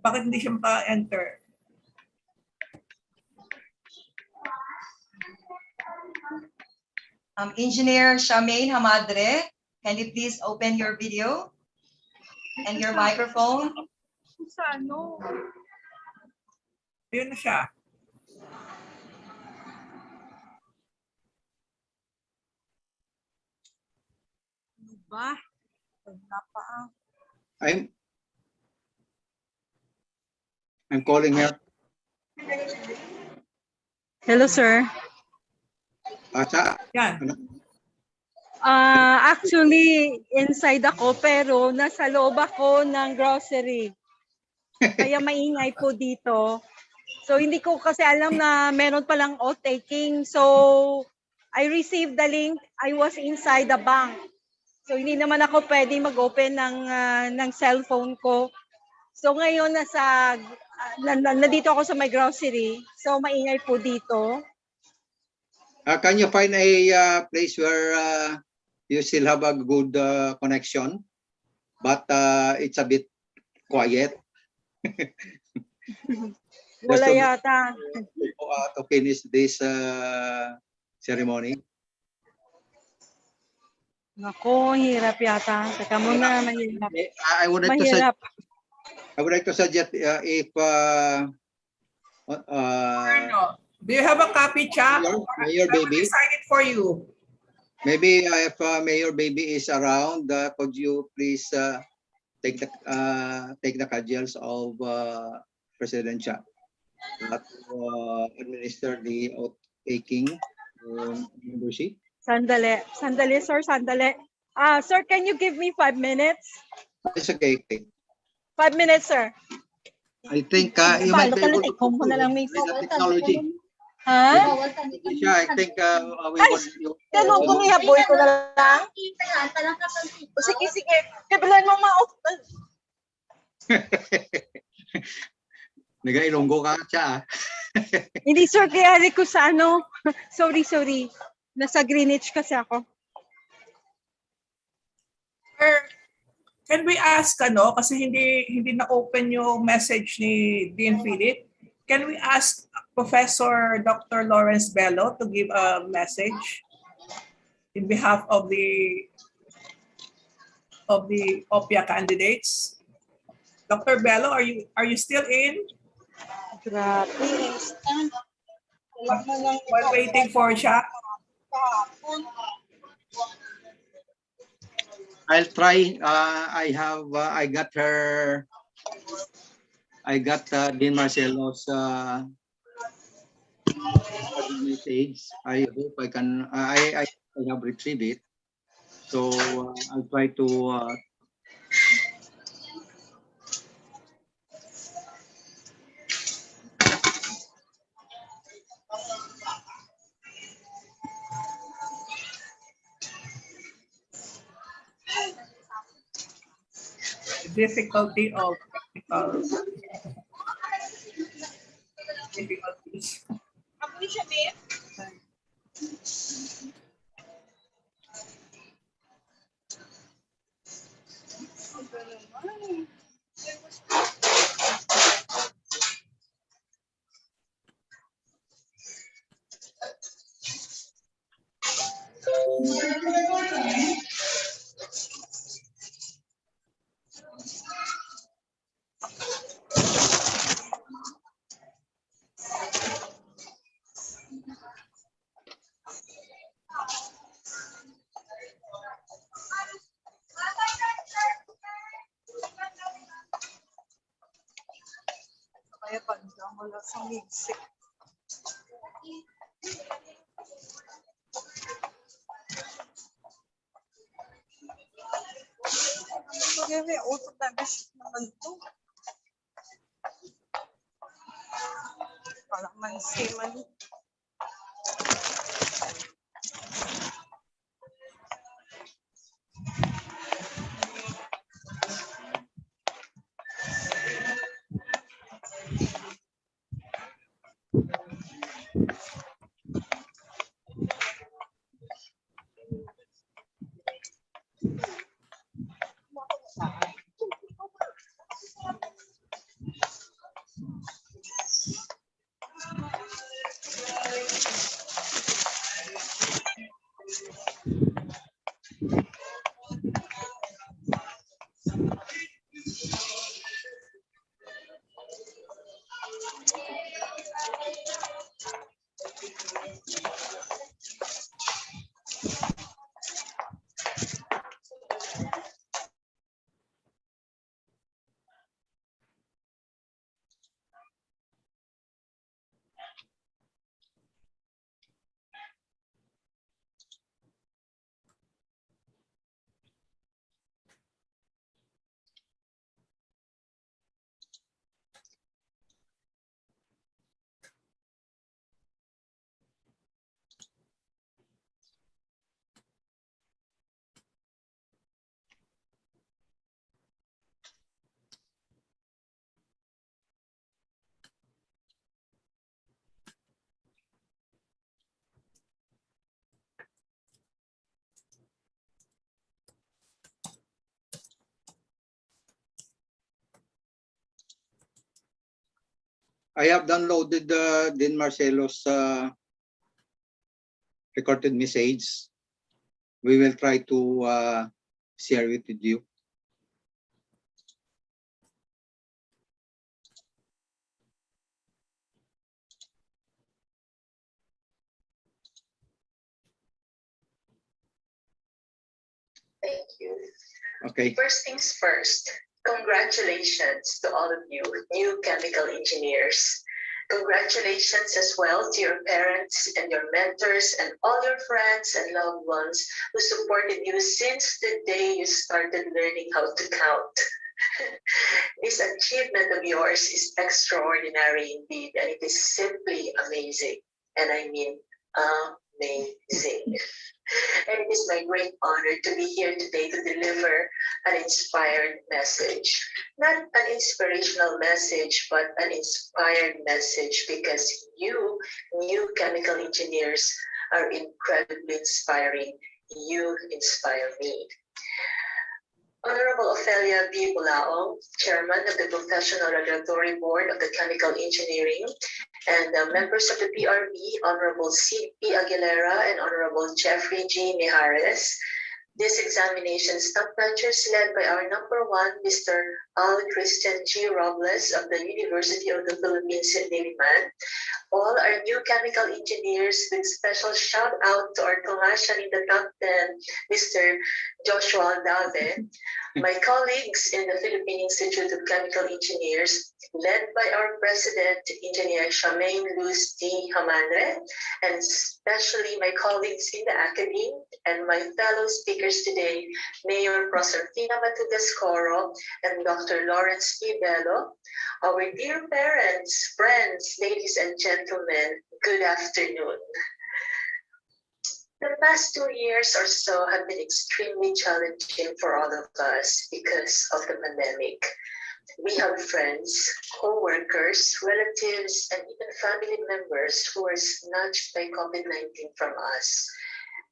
Bakit hindi siya maka-enter? Engineer Charmaine Hamadre, can you please open your video and your microphone? Yun na siya. Ano ba? Wala pa. I'm calling her. Hello, sir. Actually, inside ako pero nasa loob ako ng grocery. Kaya maingay po dito. So hindi ko kasi alam na meron palang oathtaking. So I received the link. I was inside the bank. So hindi naman ako pwedeng mag-open ng cellphone ko. So ngayon nandito ako sa my grocery. So maingay po dito. Can you find a place where you still have a good connection, but it's a bit quiet? Wala yata. To finish this ceremony. Nako, hirap yata. Teka muna, mahirap. I would like to suggest if do you have a copy, Cha? Mayor Baby? Sign it for you. Maybe if Mayor Baby is around, could you please take the cudgels of President Cha to administer the oathtaking membership? Sandali, sir, sandali. Sir, can you give me 5 minutes? It's okay. 5 minutes, sir. I think you might be able to the technology. Ha? I think we want you. Tanong ko niya, boy ko na lang. Sige, sige. Kabilan mo Nag-ilonggo ka siya. Hindi, sir, kaya ko sa sorry. Nasa Greenwich kasi ako. Sir, can we ask kasi hindi na-open yung message ni Dean Philip. Can we ask Professor Dr. Lawrence Bello to give a message in behalf of the OPIA candidates? Dr. Bello, are you still in? Grabe. While waiting for siya. I'll try. I got Dean Marcelo's message. I hope I can. I have retrieved it. So I'll try to. Difficulty of technical difficulties. Kaya pandang wala sa music. Kaya may auto damage naman to. Parang mansiman. I have downloaded Din Marcelo's recorded message. We will try to share it with you. Thank you. Okay. First things first, congratulations to all of you, new chemical engineers. Congratulations as well to your parents and your mentors and all your friends and loved ones who supported you since the day you started learning how to count. This achievement of yours is extraordinary indeed, and it is simply amazing. And I mean amazing. And it is my great honor to be here today to deliver an inspired message. Not an inspirational message, but an inspired message, because you, new chemical engineers, are incredibly inspiring. You inspire me. Honorable Ofelia B. Bulaong, Chairman of the Professional Regulatory Board of the Chemical Engineering, and members of the PRB, Honorable C.P. Aguilera and Honorable Jeffrey G. Mijares. This examination stump punchers led by our number one, Mr. Al Christian G. Robles of the University of the Philippines in Diliman. All our new chemical engineers, with special shout out to our Tomashan in the top 10, Mr. Joshua Aldave. My colleagues in the Philippine Institute of Chemical Engineers, led by our President, Engineer Charmaine Luz D. Hamanre, and especially my colleagues in the academy and my fellow speakers today, Mayor Proserpina Matugascoro and Dr. Lawrence P. Bello, our dear parents, friends, ladies and gentlemen, good afternoon. The past 2 years or so have been extremely challenging for all of us because of the pandemic. We have friends, co-workers, relatives, and even family members who were snatched by COVID-19 from us.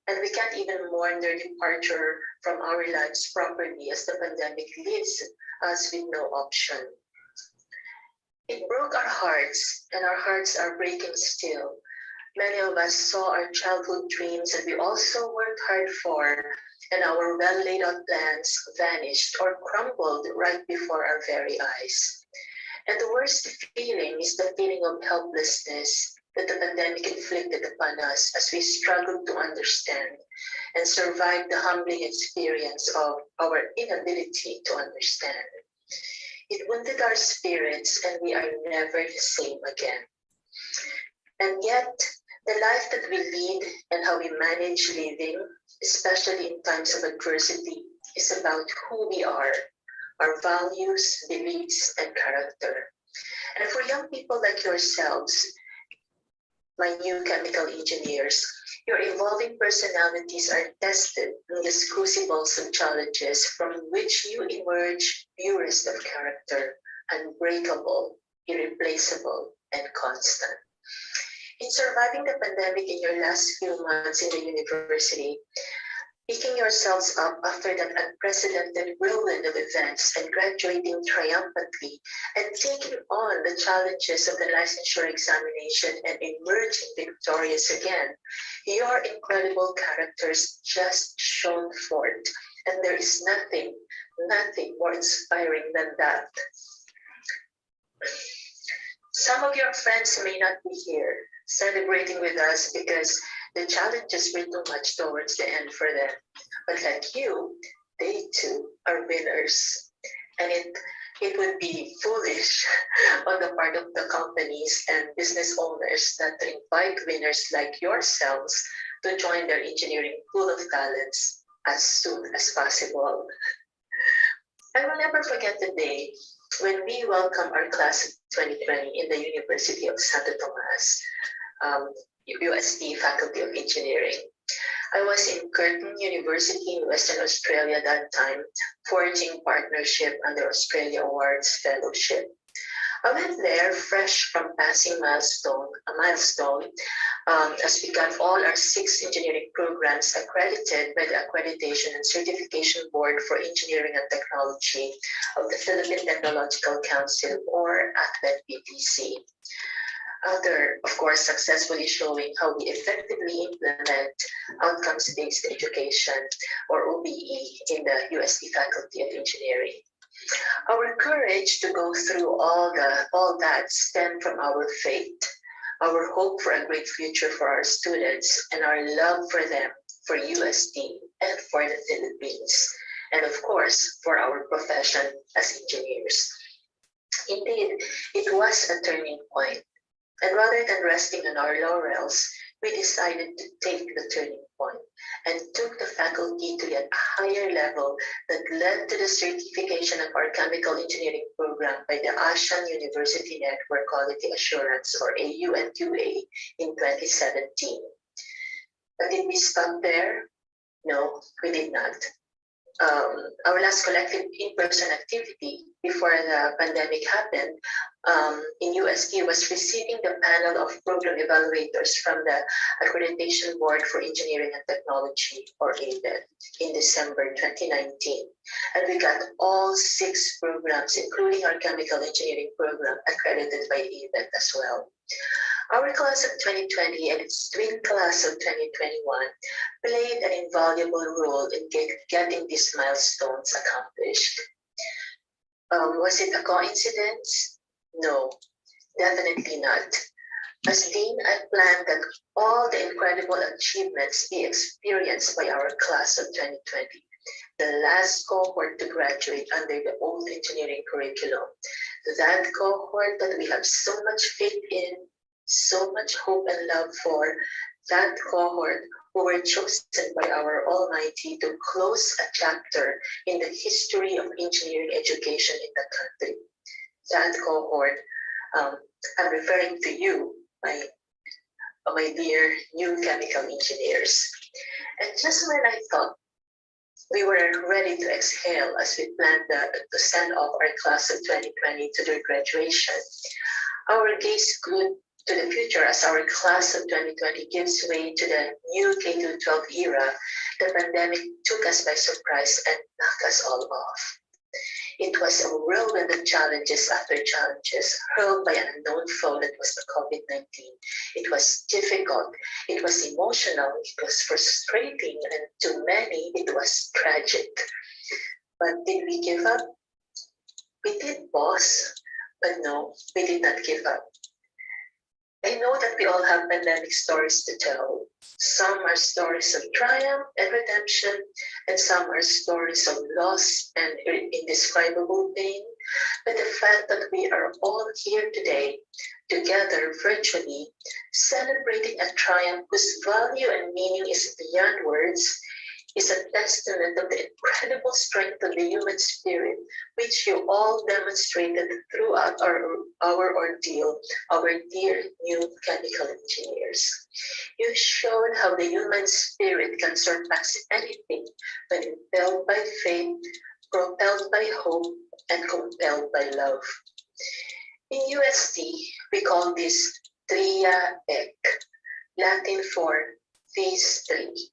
And we can't even mourn their departure from our lives properly as the pandemic leaves us with no option. It broke our hearts, and our hearts are breaking still. Many of us saw our childhood dreams that we also worked hard for, and our well laid out plans vanished or crumbled right before our very eyes. And the worst feeling is the feeling of helplessness that the pandemic inflicted upon us as we struggled to understand and survive the humbling experience of our inability to understand. It wounded our spirits, and we are never the same again. And yet, the life that we lead and how we manage living, especially in times of adversity, is about who we are, our values, beliefs, and character. And for young people like yourselves, my new chemical engineers, your evolving personalities are tested in these crucibles of challenges from which you emerge purest of character, unbreakable, irreplaceable, and constant. In surviving the pandemic in your last few months in the university, picking yourselves up after that unprecedented whirlwind of events and graduating triumphantly and taking on the challenges of the licensure examination and emerging victorious again, your incredible characters just shone forth, and there is nothing more inspiring than that. Some of your friends may not be here celebrating with us because the challenges were too much towards the end for them. But like you, they too are winners. And it would be foolish on the part of the companies and business owners not to invite winners like yourselves to join their engineering pool of talents as soon as possible. I will never forget the day when we welcomed our class of 2020 in the University of Santo Tomas, UST Faculty of Engineering. I was in Curtin University in Western Australia that time, forging partnership under Australia Awards Fellowship. I went there fresh from passing a milestone, as we got all our 6 engineering programs accredited by the Accreditation and Certification Board for Engineering and Technology of the Philippine Technological Council, or ACTEC-PTC. After, of course, successfully showing how we effectively implement outcomes-based education, or OBE, in the UST Faculty of Engineering. Our courage to go through all that stemmed from our faith, our hope for a great future for our students, and our love for them, for UST, and for the Philippines, and of course, for our profession as engineers. Indeed, it was a turning point. And rather than resting on our laurels, we decided to take the turning point and took the faculty to yet a higher level that led to the certification of our chemical engineering program by the ASEAN University Network Quality Assurance, or AUNQA, in 2017. But did we stop there? No, we did not. Our last collective in-person activity before the pandemic happened in UST was receiving the panel of program evaluators from the Accreditation Board for Engineering and Technology, or ABET, in December 2019. And we got all 6 programs, including our chemical engineering program, accredited by ABET as well. Our class of 2020 and its twin class of 2021 played an invaluable role in getting these milestones accomplished. Was it a coincidence? No, definitely not. As Dean, I planned that all the incredible achievements be experienced by our class of 2020, the last cohort to graduate under the old engineering curriculum, that cohort that we have so much faith in, so much hope and love for, that cohort who were chosen by our Almighty to close a chapter in the history of engineering education in the country. That cohort, I'm referring to you, my dear new chemical engineers. And just when I thought we were ready to exhale as we planned to send off our class of 2020 to their graduation, our gaze glued to the future as our class of 2020 gives way to the new K-12 era, the pandemic took us by surprise and knocked us all off. It was a whirlwind of challenges after challenges, hurled by an unknown foe that was the COVID-19. It was difficult, it was emotional, it was frustrating, and to many, it was tragic. But did we give up? We did pause, but no, we did not give up. I know that we all have pandemic stories to tell. Some are stories of triumph and redemption, and some are stories of loss and indescribable pain. But the fact that we are all here today, together virtually, celebrating a triumph whose value and meaning is beyond words, is a testament of the incredible strength of the human spirit, which you all demonstrated throughout our ordeal, our dear new chemical engineers. You showed how the human spirit can surpass anything when impelled by faith, propelled by hope, and compelled by love. In UST, we call this Tria Ec, Latin for these three.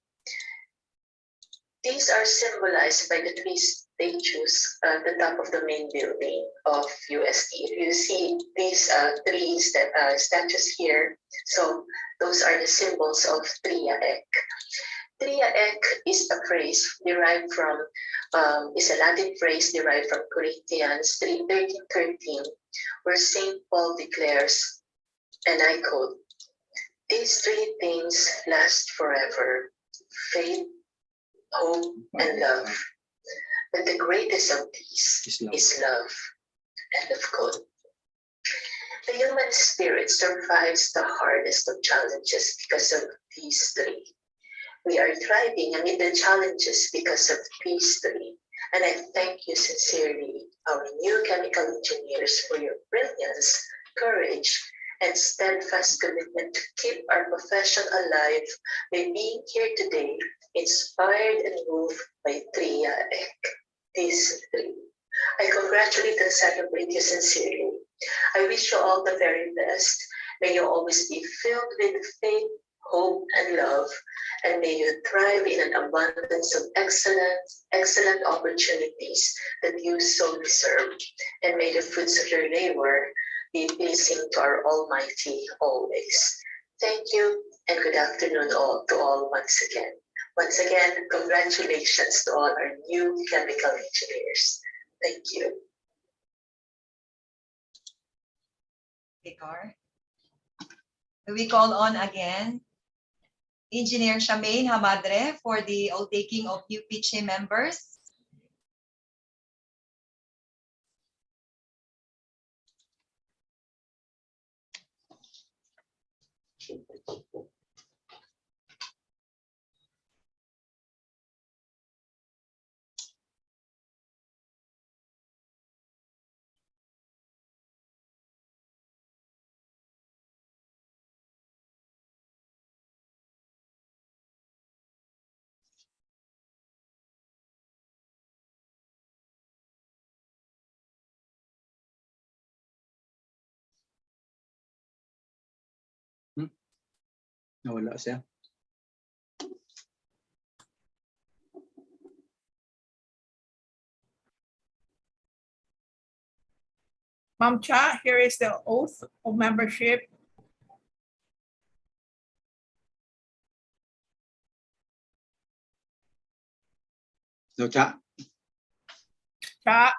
These are symbolized by the three statues at the top of the main building of UST. If you see these three statues here, so those are the symbols of Tria Ec. Tria Ec is a phrase derived from, is a Latin phrase derived from Corinthians 3:13, where St. Paul declares, and I quote, "These three things last forever, faith, hope, and love. But the greatest of these is love." End of quote. The human spirit survives the hardest of challenges because of these three. We are thriving amid the challenges because of these three. And I thank you sincerely, our new chemical engineers, for your brilliance, courage, and steadfast commitment to keep our profession alive by being here today, inspired and moved by Tria Ec, these three. I congratulate and celebrate you sincerely. I wish you all the very best. May you always be filled with faith, hope, and love, and may you thrive in an abundance of excellent opportunities that you so deserve. And may the fruits of your labor be pleasing to our Almighty always. Thank you, and good afternoon to all once again. Once again, congratulations to all our new chemical engineers. Thank you. We call on again Engineer Shamaine Hamadre for the Oathtaking of new PIChE members. Nawala siya. Ma'am Cha, here is the oath of membership. No, Cha. Cha.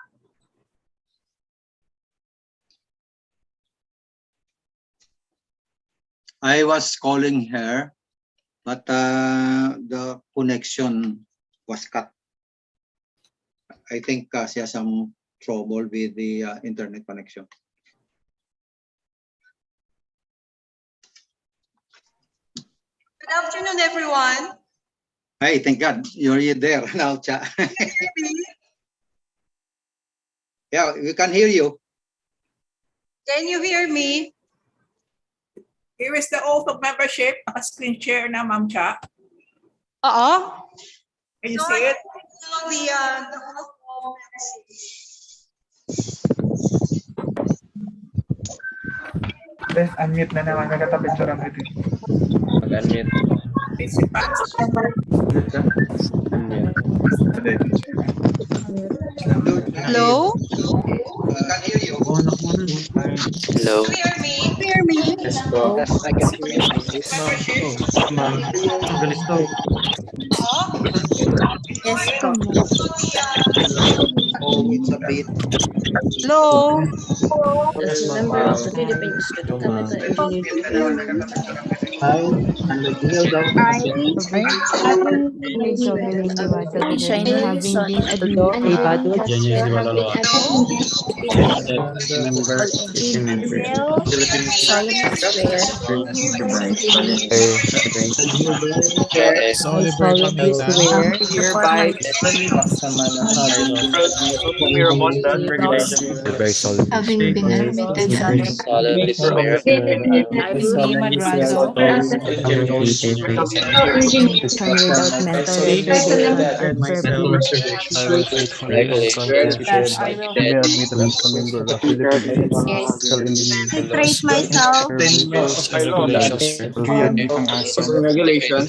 I was calling her, but the connection was cut. I think she has some trouble with the internet connection. Good afternoon, everyone. Hey, thank God you're there now, Cha. Yeah, we can hear you. Can you hear me? Here is the oath of membership. Naka-screen share na, Ma'am Cha. Can you see it? The oath of Unmute na naman, nagkatapicture ang ito. Mag-unmute. Hello? Hello. Hear me? Yes, I can hear you, please. Yes po. Oh, it's a bit. Hello? As a member of the Philippine Institute of Chemical Engineering, do you hear me? We shining sun and has all engineers solemnly swear Si Oliver Pamitan. Hereby Hereby solemnly having been admitted hereby as solemnly swear from without mental reservation or purpose. I will faithfully and conscientiously Titrate myself. rules and regulations for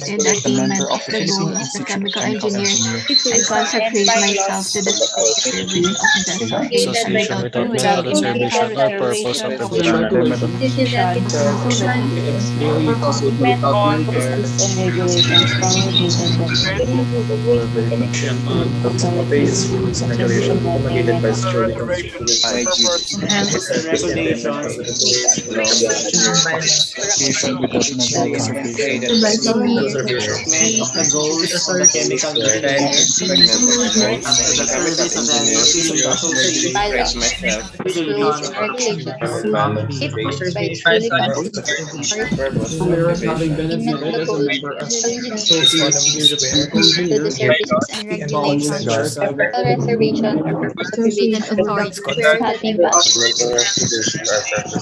In attainment of the goal as a chemical engineer and consecrate myself to the service of the association without mental reservation or purpose of evasion. Regulations promulgated Having been admitted as a member of Association of Chemical Engineers, and solemnly regulations swear that I will and authorities having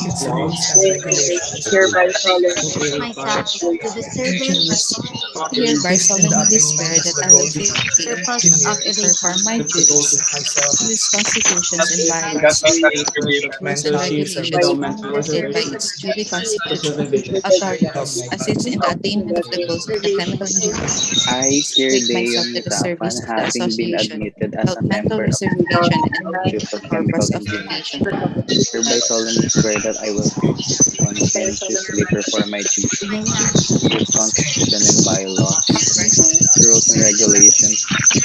Its rules and regulations myself to the service hereby solemnly swear that I will faithfully and purpose conscientiously of perform my duties myself to its constitutions and bylaws, rules and regulations without mental promulgated by reservation its duly or constituted reservation. authorities, assist in the attainment of the goals of the chemical engineering, I, consecrate myself Kirdeon to the Tapan, service of the having been association admitted as without a mental member of the reservation and Institute for of Chemical purpose of Engineers, evasion. hereby solemnly swear that I will conscientiously perform my duties to its constitution and bylaws, rules and regulations constituted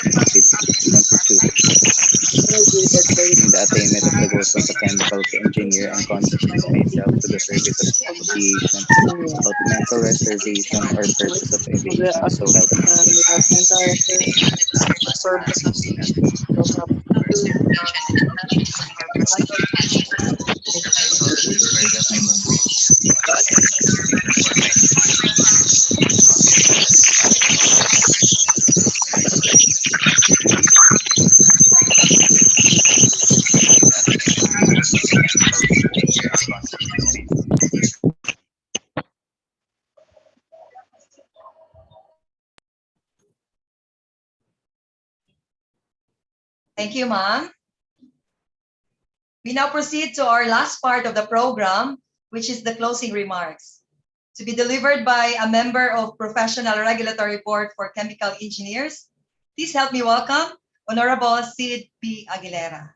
in the attainment of the goals of a chemical engineer and consecrate myself to the service of the association without mental reservation or purpose of evasion, so help me God. Thank you, ma'am. We now proceed to our last part of the program, which is the closing remarks, to be delivered by a member of Professional Regulatory Board for Chemical Engineers. Please help me welcome Honorable Sid P. Aguilera.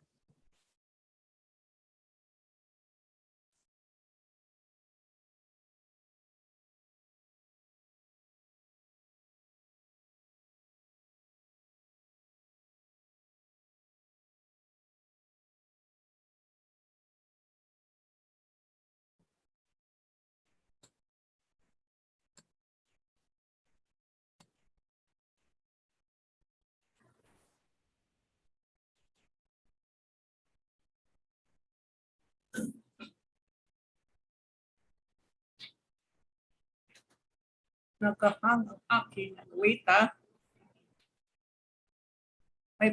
Nagkahang ang aking wait My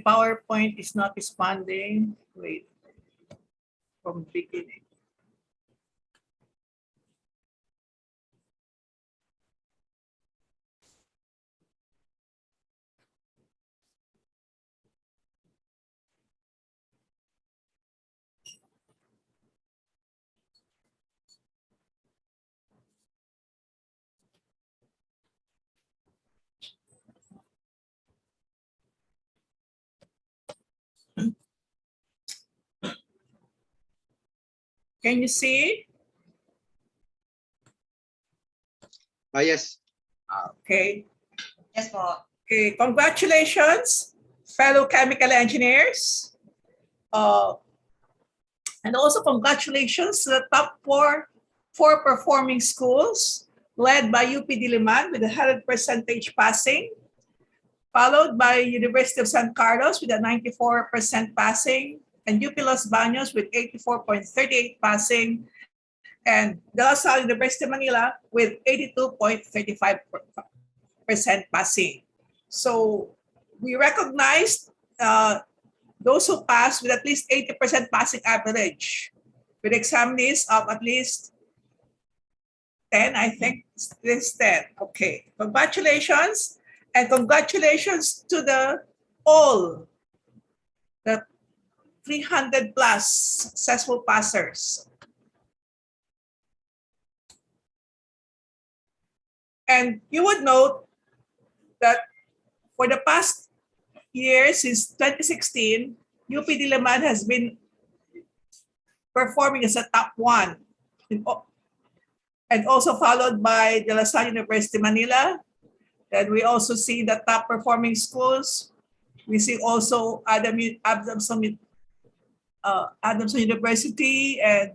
PowerPoint is not responding. Wait. From beginning. Can you see? Yes. Okay. Yes po. Okay, congratulations, fellow chemical engineers. And also congratulations to the top four performing schools led by UP Diliman with 100% passing, followed by University of San Carlos with a 94% passing, and UP Los Baños with 84.38 passing, and De La Salle University of Manila with 82.35% passing. So we recognized those who passed with at least 80% passing average, with examinees of at least 10, I think this 10. Okay, congratulations, and congratulations to the 300 plus successful passers. And you would note that for the past year, since 2016, UP Diliman has been performing as a top 1, and also followed by De La Salle University Manila. And we also see the top performing schools. We see also Adamson University and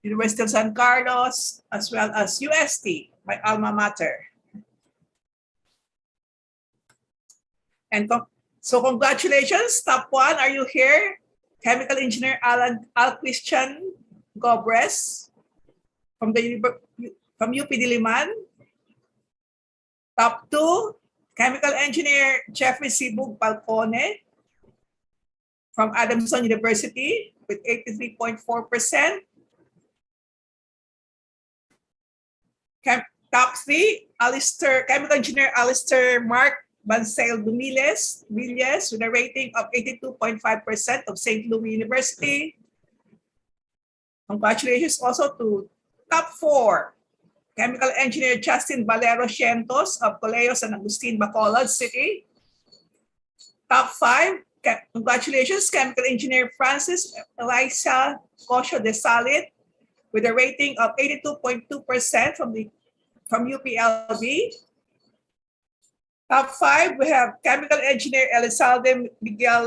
University of San Carlos, as well as UST, my alma mater. And so congratulations, top 1, are you here? Chemical Engineer Al Christian Gobres from UP Diliman. Top 2, Chemical Engineer Jeffrey Sibug Falcone from Adamson University with 83.4%. Top 3, Chemical Engineer Alistair Mark Bansel Dumiles Villas with a rating of 82.5% of St. Louis University. Congratulations also to top 4, Chemical Engineer Justin Valero Cientos of Colegio San Agustin, Bacolod City. Top 5, congratulations, Chemical Engineer Francis Eliza Cosio de Salit with a rating of 82.2% from UPLB. Top 5, we have Chemical Engineer Elizalde Miguel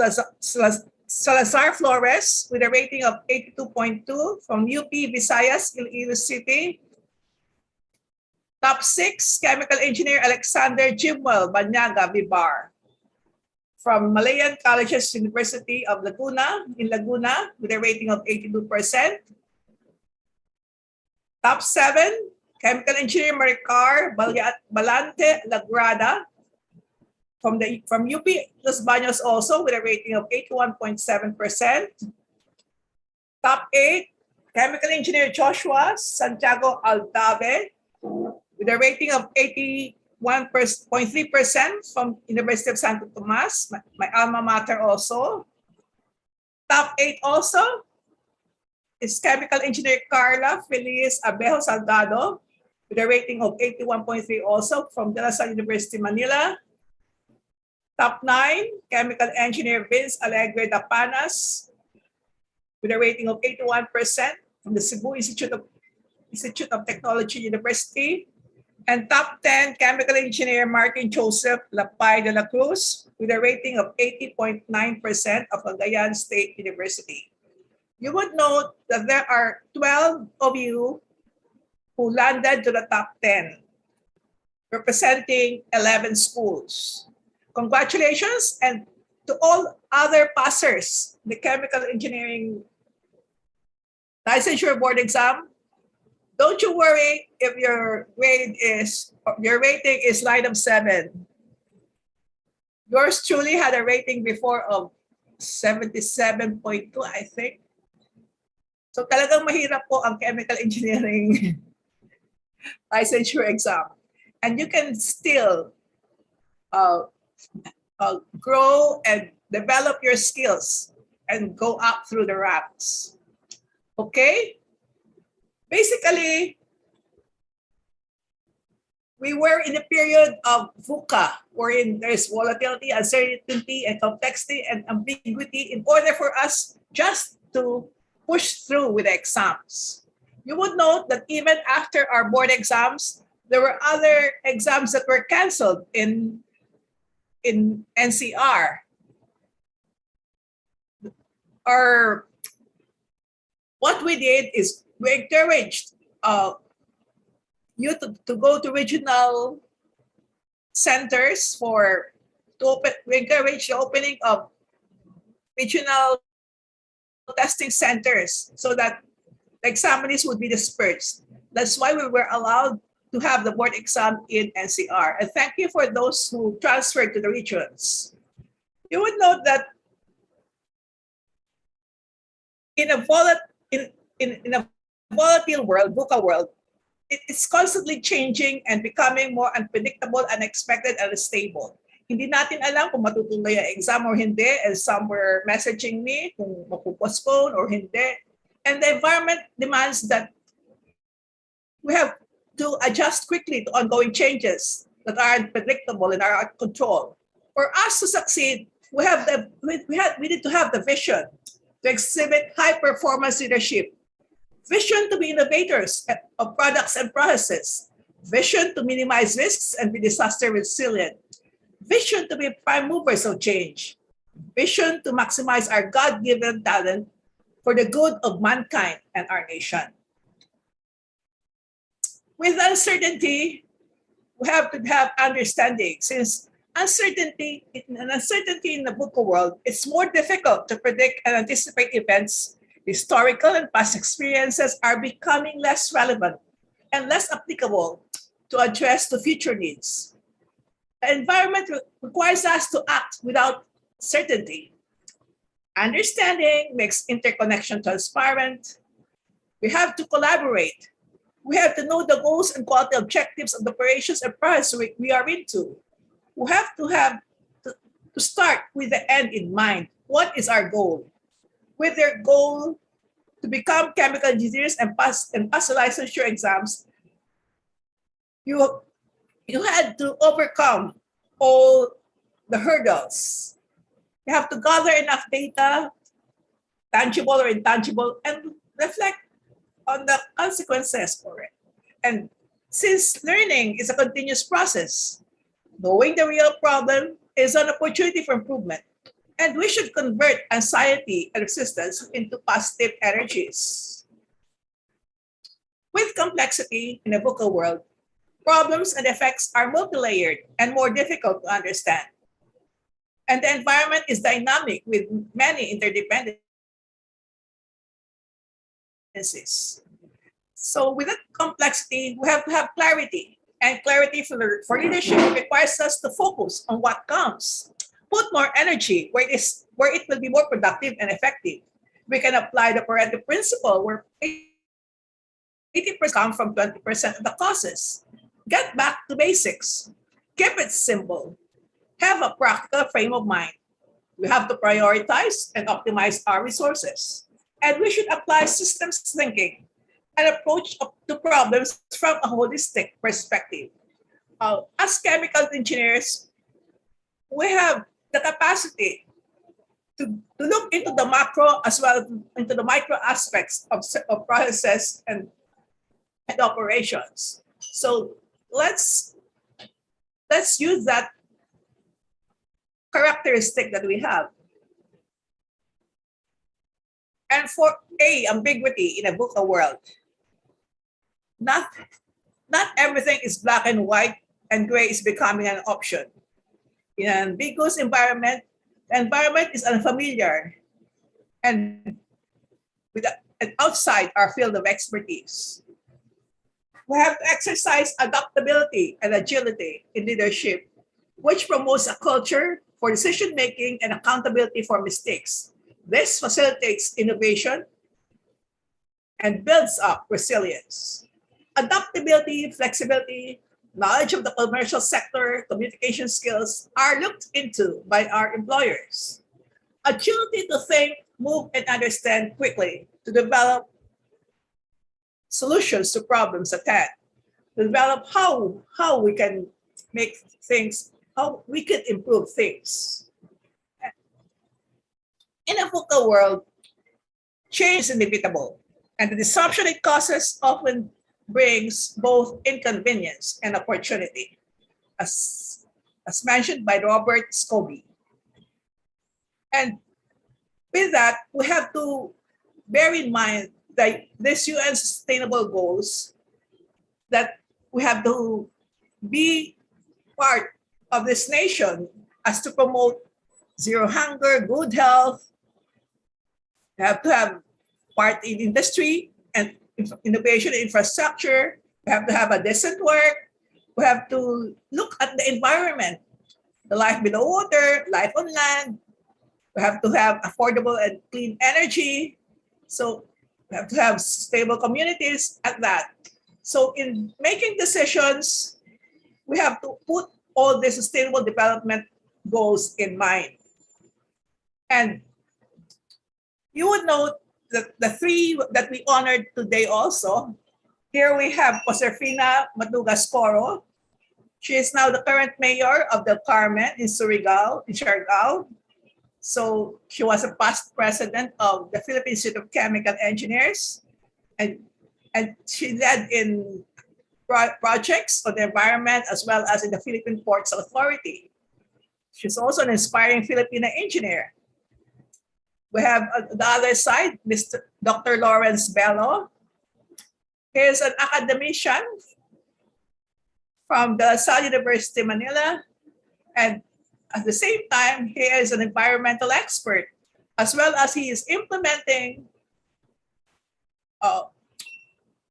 Salazar Flores with a rating of 82.2 from UP Visayas, Iloilo City. Top 6, Chemical Engineer Alexander Jimwell Banyaga Vibar from Malayan Colleges University of Laguna in Laguna with a rating of 82%. Top 7, Chemical Engineer Maricar Balante Lagrada from UP Los Baños also with a rating of 81.7%. Top 8, Chemical Engineer Joshua Santiago Aldave with a rating of 81.3% from University of Santo Tomas, my alma mater also. Top 8 also is Chemical Engineer Carla Feliz Abejo Salgado with a rating of 81.3 also from De La Salle University Manila. Top 9, Chemical Engineer Vince Alegre Dapanas with a rating of 81% from the Cebu Institute of Technology University. And top 10, Chemical Engineer Martin Joseph Lapay de la Cruz with a rating of 80.9% of Cagayan State University. You would note that there are 12 of you who landed to the top 10, representing 11 schools. Congratulations, and to all other passers, the chemical engineering licensure board exam, don't you worry if your rating is line of 7. Yours truly had a rating before of 77.2, I think. So talagang mahirap po ang chemical engineering licensure exam. And you can still grow and develop your skills and go up through the ranks. Okay? Basically, we were in a period of VUCA, wherein there's volatility, uncertainty, and complexity and ambiguity in order for us just to push through with the exams. You would note that even after our board exams, there were other exams that were canceled in NCR. What we did is we encouraged you to go to regional centers we encourage the opening of regional testing centers so that the examinees would be dispersed. That's why we were allowed to have the board exam in NCR. And thank you for those who transferred to the regions. You would note that in a volatile world, VUCA world, it's constantly changing and becoming more unpredictable, unexpected, and unstable. Hindi natin alam kung matutuloy ang exam or hindi, and some were messaging me kung mapupostpone or hindi. And the environment demands that we have to adjust quickly to ongoing changes that are unpredictable and are out of control. For us to succeed, we need to have the vision to exhibit high-performance leadership, vision to be innovators of products and processes, vision to minimize risks and be disaster resilient, vision to be prime movers of change, vision to maximize our God-given talent for the good of mankind and our nation. With uncertainty, we have to have understanding, since uncertainty in the VUCA world, it's more difficult to predict and anticipate events. Historical and past experiences are becoming less relevant and less applicable to address the future needs. The environment requires us to act without certainty. Understanding makes interconnection transparent. We have to collaborate. We have to know the goals and quality objectives of the operations and process we are into. We have to start with the end in mind. What is our goal? With their goal to become chemical engineers and pass the licensure exams, you had to overcome all the hurdles. You have to gather enough data, tangible or intangible, and reflect on the consequences for it. And since learning is a continuous process, knowing the real problem is an opportunity for improvement. And we should convert anxiety and resistance into positive energies. With complexity in a VUCA world, problems and effects are multi-layered and more difficult to understand. And the environment is dynamic with many interdependencies. So with that complexity, we have to have clarity. And clarity for leadership requires us to focus on what counts. Put more energy where it will be more productive and effective. We can apply the Pareto principle where 80% come from 20% of the causes. Get back to basics. Keep it simple. Have a practical frame of mind. We have to prioritize and optimize our resources. And we should apply systems thinking and approach to problems from a holistic perspective. As chemical engineers, we have the capacity to look into the macro as well as into the micro aspects of processes and operations. So let's use that characteristic that we have. And for ambiguity in a VUCA world, not everything is black and white, and gray is becoming an option. In an ambiguous environment, the environment is unfamiliar and outside our field of expertise. We have to exercise adaptability and agility in leadership, which promotes a culture for decision-making and accountability for mistakes. This facilitates innovation and builds up resilience. Adaptability, flexibility, knowledge of the commercial sector, communication skills are looked into by our employers. Agility to think, move, and understand quickly to develop solutions to problems at hand, to develop how we can make things, how we can improve things. In a VUCA world, change is inevitable, and the disruption it causes often brings both inconvenience and opportunity, as mentioned by Robert Scobie. And with that, we have to bear in mind that these UN Sustainable Goals, that we have to be part of this nation as to promote zero hunger, good health. We have to have part in industry and innovation infrastructure. We have to have a decent work. We have to look at the environment, the life below water, life on land. We have to have affordable and clean energy. So we have to have stable communities at that. So in making decisions, we have to put all the sustainable development goals in mind. And you would note that the three that we honored today also, here we have Josefina Matugas-Coro. She is now the current mayor of Del Carmen in Surigao, in Siargao. So she was a past president of the Philippine Institute of Chemical Engineers, and she led in projects on the environment as well as in the Philippine Ports Authority. She's also an inspiring Filipino engineer. We have on the other side, Dr. Lawrence Bello. He is an academician from the LaSalle University, Manila, and at the same time, he is an environmental expert, as well as he is implementing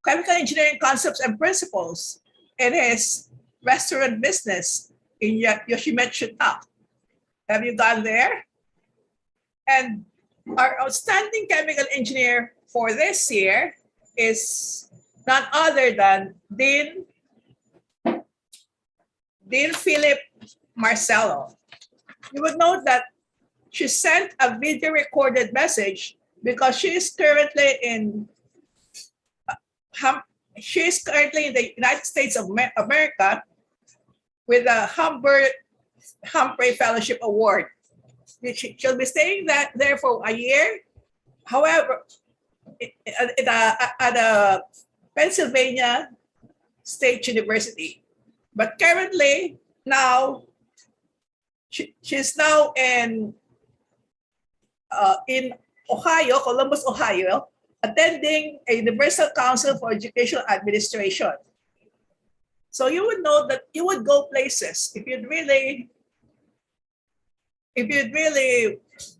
chemical engineering concepts and principles in his restaurant business in Yoshimetsu. Have you gone there? And our outstanding chemical engineer for this year is none other than Dean Philip Marcelo. You would note that she sent a video recorded message because she is currently in the United States of America with a Humphrey Fellowship Award. She'll be staying there for a year. However, at a Pennsylvania State University. But currently, now, she's now in Ohio, Columbus, Ohio, attending a Universal Council for Educational Administration. So you would know that you would go places if you'd really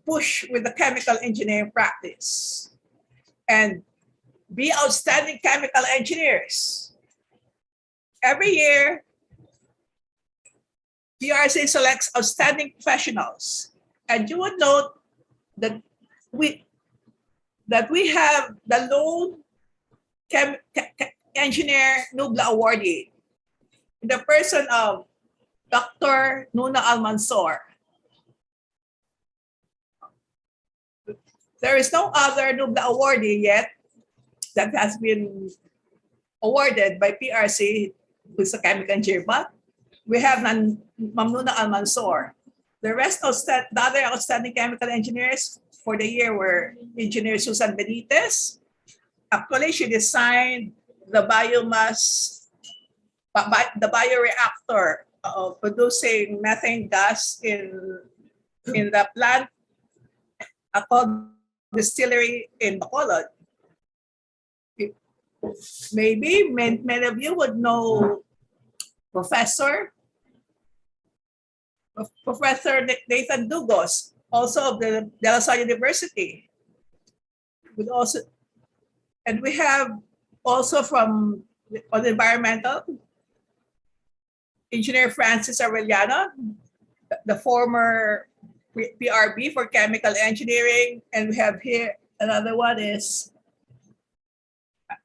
push with the chemical engineering practice and be outstanding chemical engineers. Every year, PRC selects outstanding professionals, and you would note that we have the lone engineer Nubla awardee, in the person of Dr. Nuna Almansor. There is no other Nubla awardee yet that has been awarded by PRC, who's a chemical engineer, but we have Mamnuna Almansor. The rest of the other outstanding chemical engineers for the year were Engineer Susan Benitez. Actually, she designed the bioreactor producing methane gas in the plant called distillery in Bacolod. Maybe many of you would know Professor Nathan Dugos, also of the De La Salle University. And we have also from on the environmental, Engineer Francis Arellano, the former PRB for chemical engineering. And we have here another one is,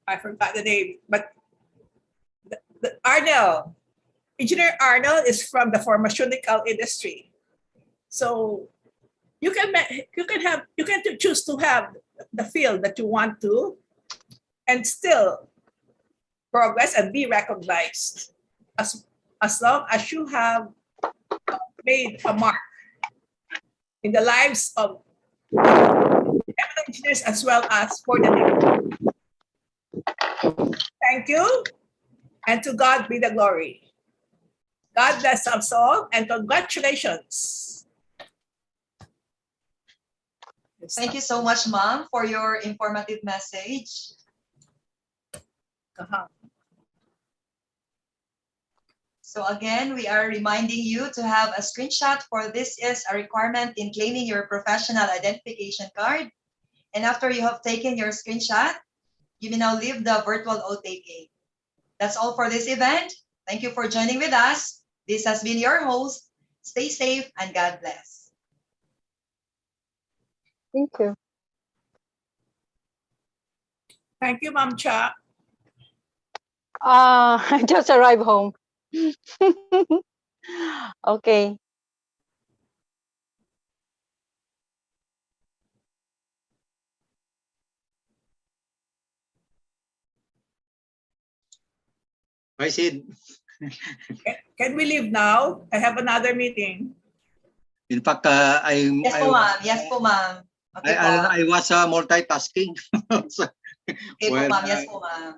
I forgot the name, but Arnell. Engineer Arnold is from the pharmaceutical industry. So you can choose to have the field that you want to and still progress and be recognized as long as you have made a mark in the lives of chemical engineers as well as for the nation. Thank you, and to God be the glory. God bless us all, and congratulations. Thank you so much, Ma'am, for your informative message. So again, we are reminding you to have a screenshot, for this is a requirement in claiming your professional identification card. And after you have taken your screenshot, you may now leave the virtual oath-taking. That's all for this event. Thank you for joining with us. This has been your host. Stay safe and God bless. Thank you. Thank you, Ma'am Cha. I just arrived home. Okay. Bye, Sid. Can we leave now? I have another meeting. In fact, Yes po, ma'am. Yes po, ma'am. Okay po. I was multitasking. So, Okay po, ma'am. Yes po, ma'am.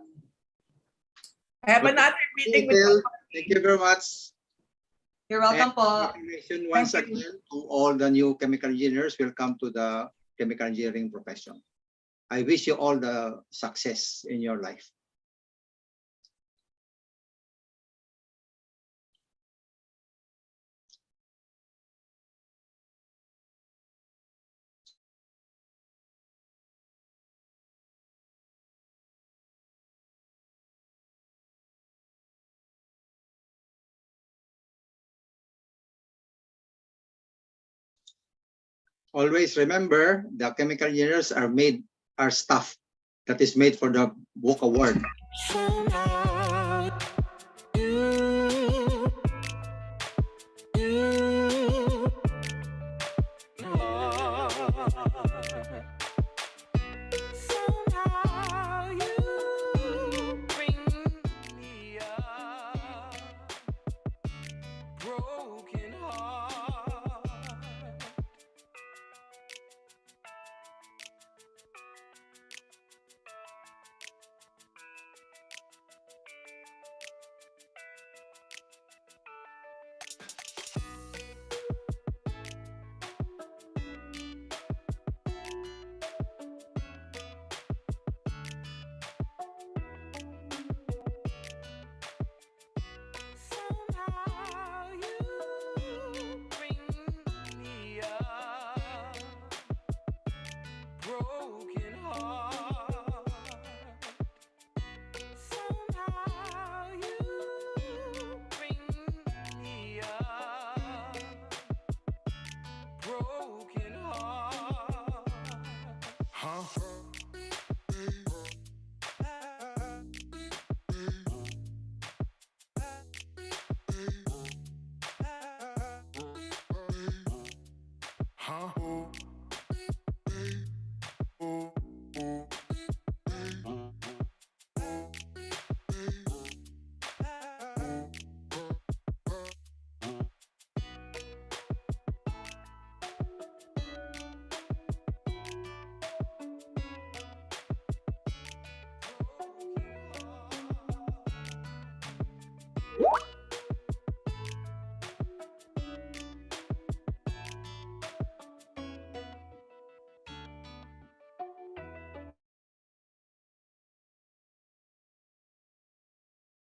I have another meeting with Thank you very much. You're welcome po. Congratulations once again to all the new chemical engineers. Welcome to the chemical engineering profession. I wish you all the success in your life. Always remember, the chemical engineers are staff that is made for the book award.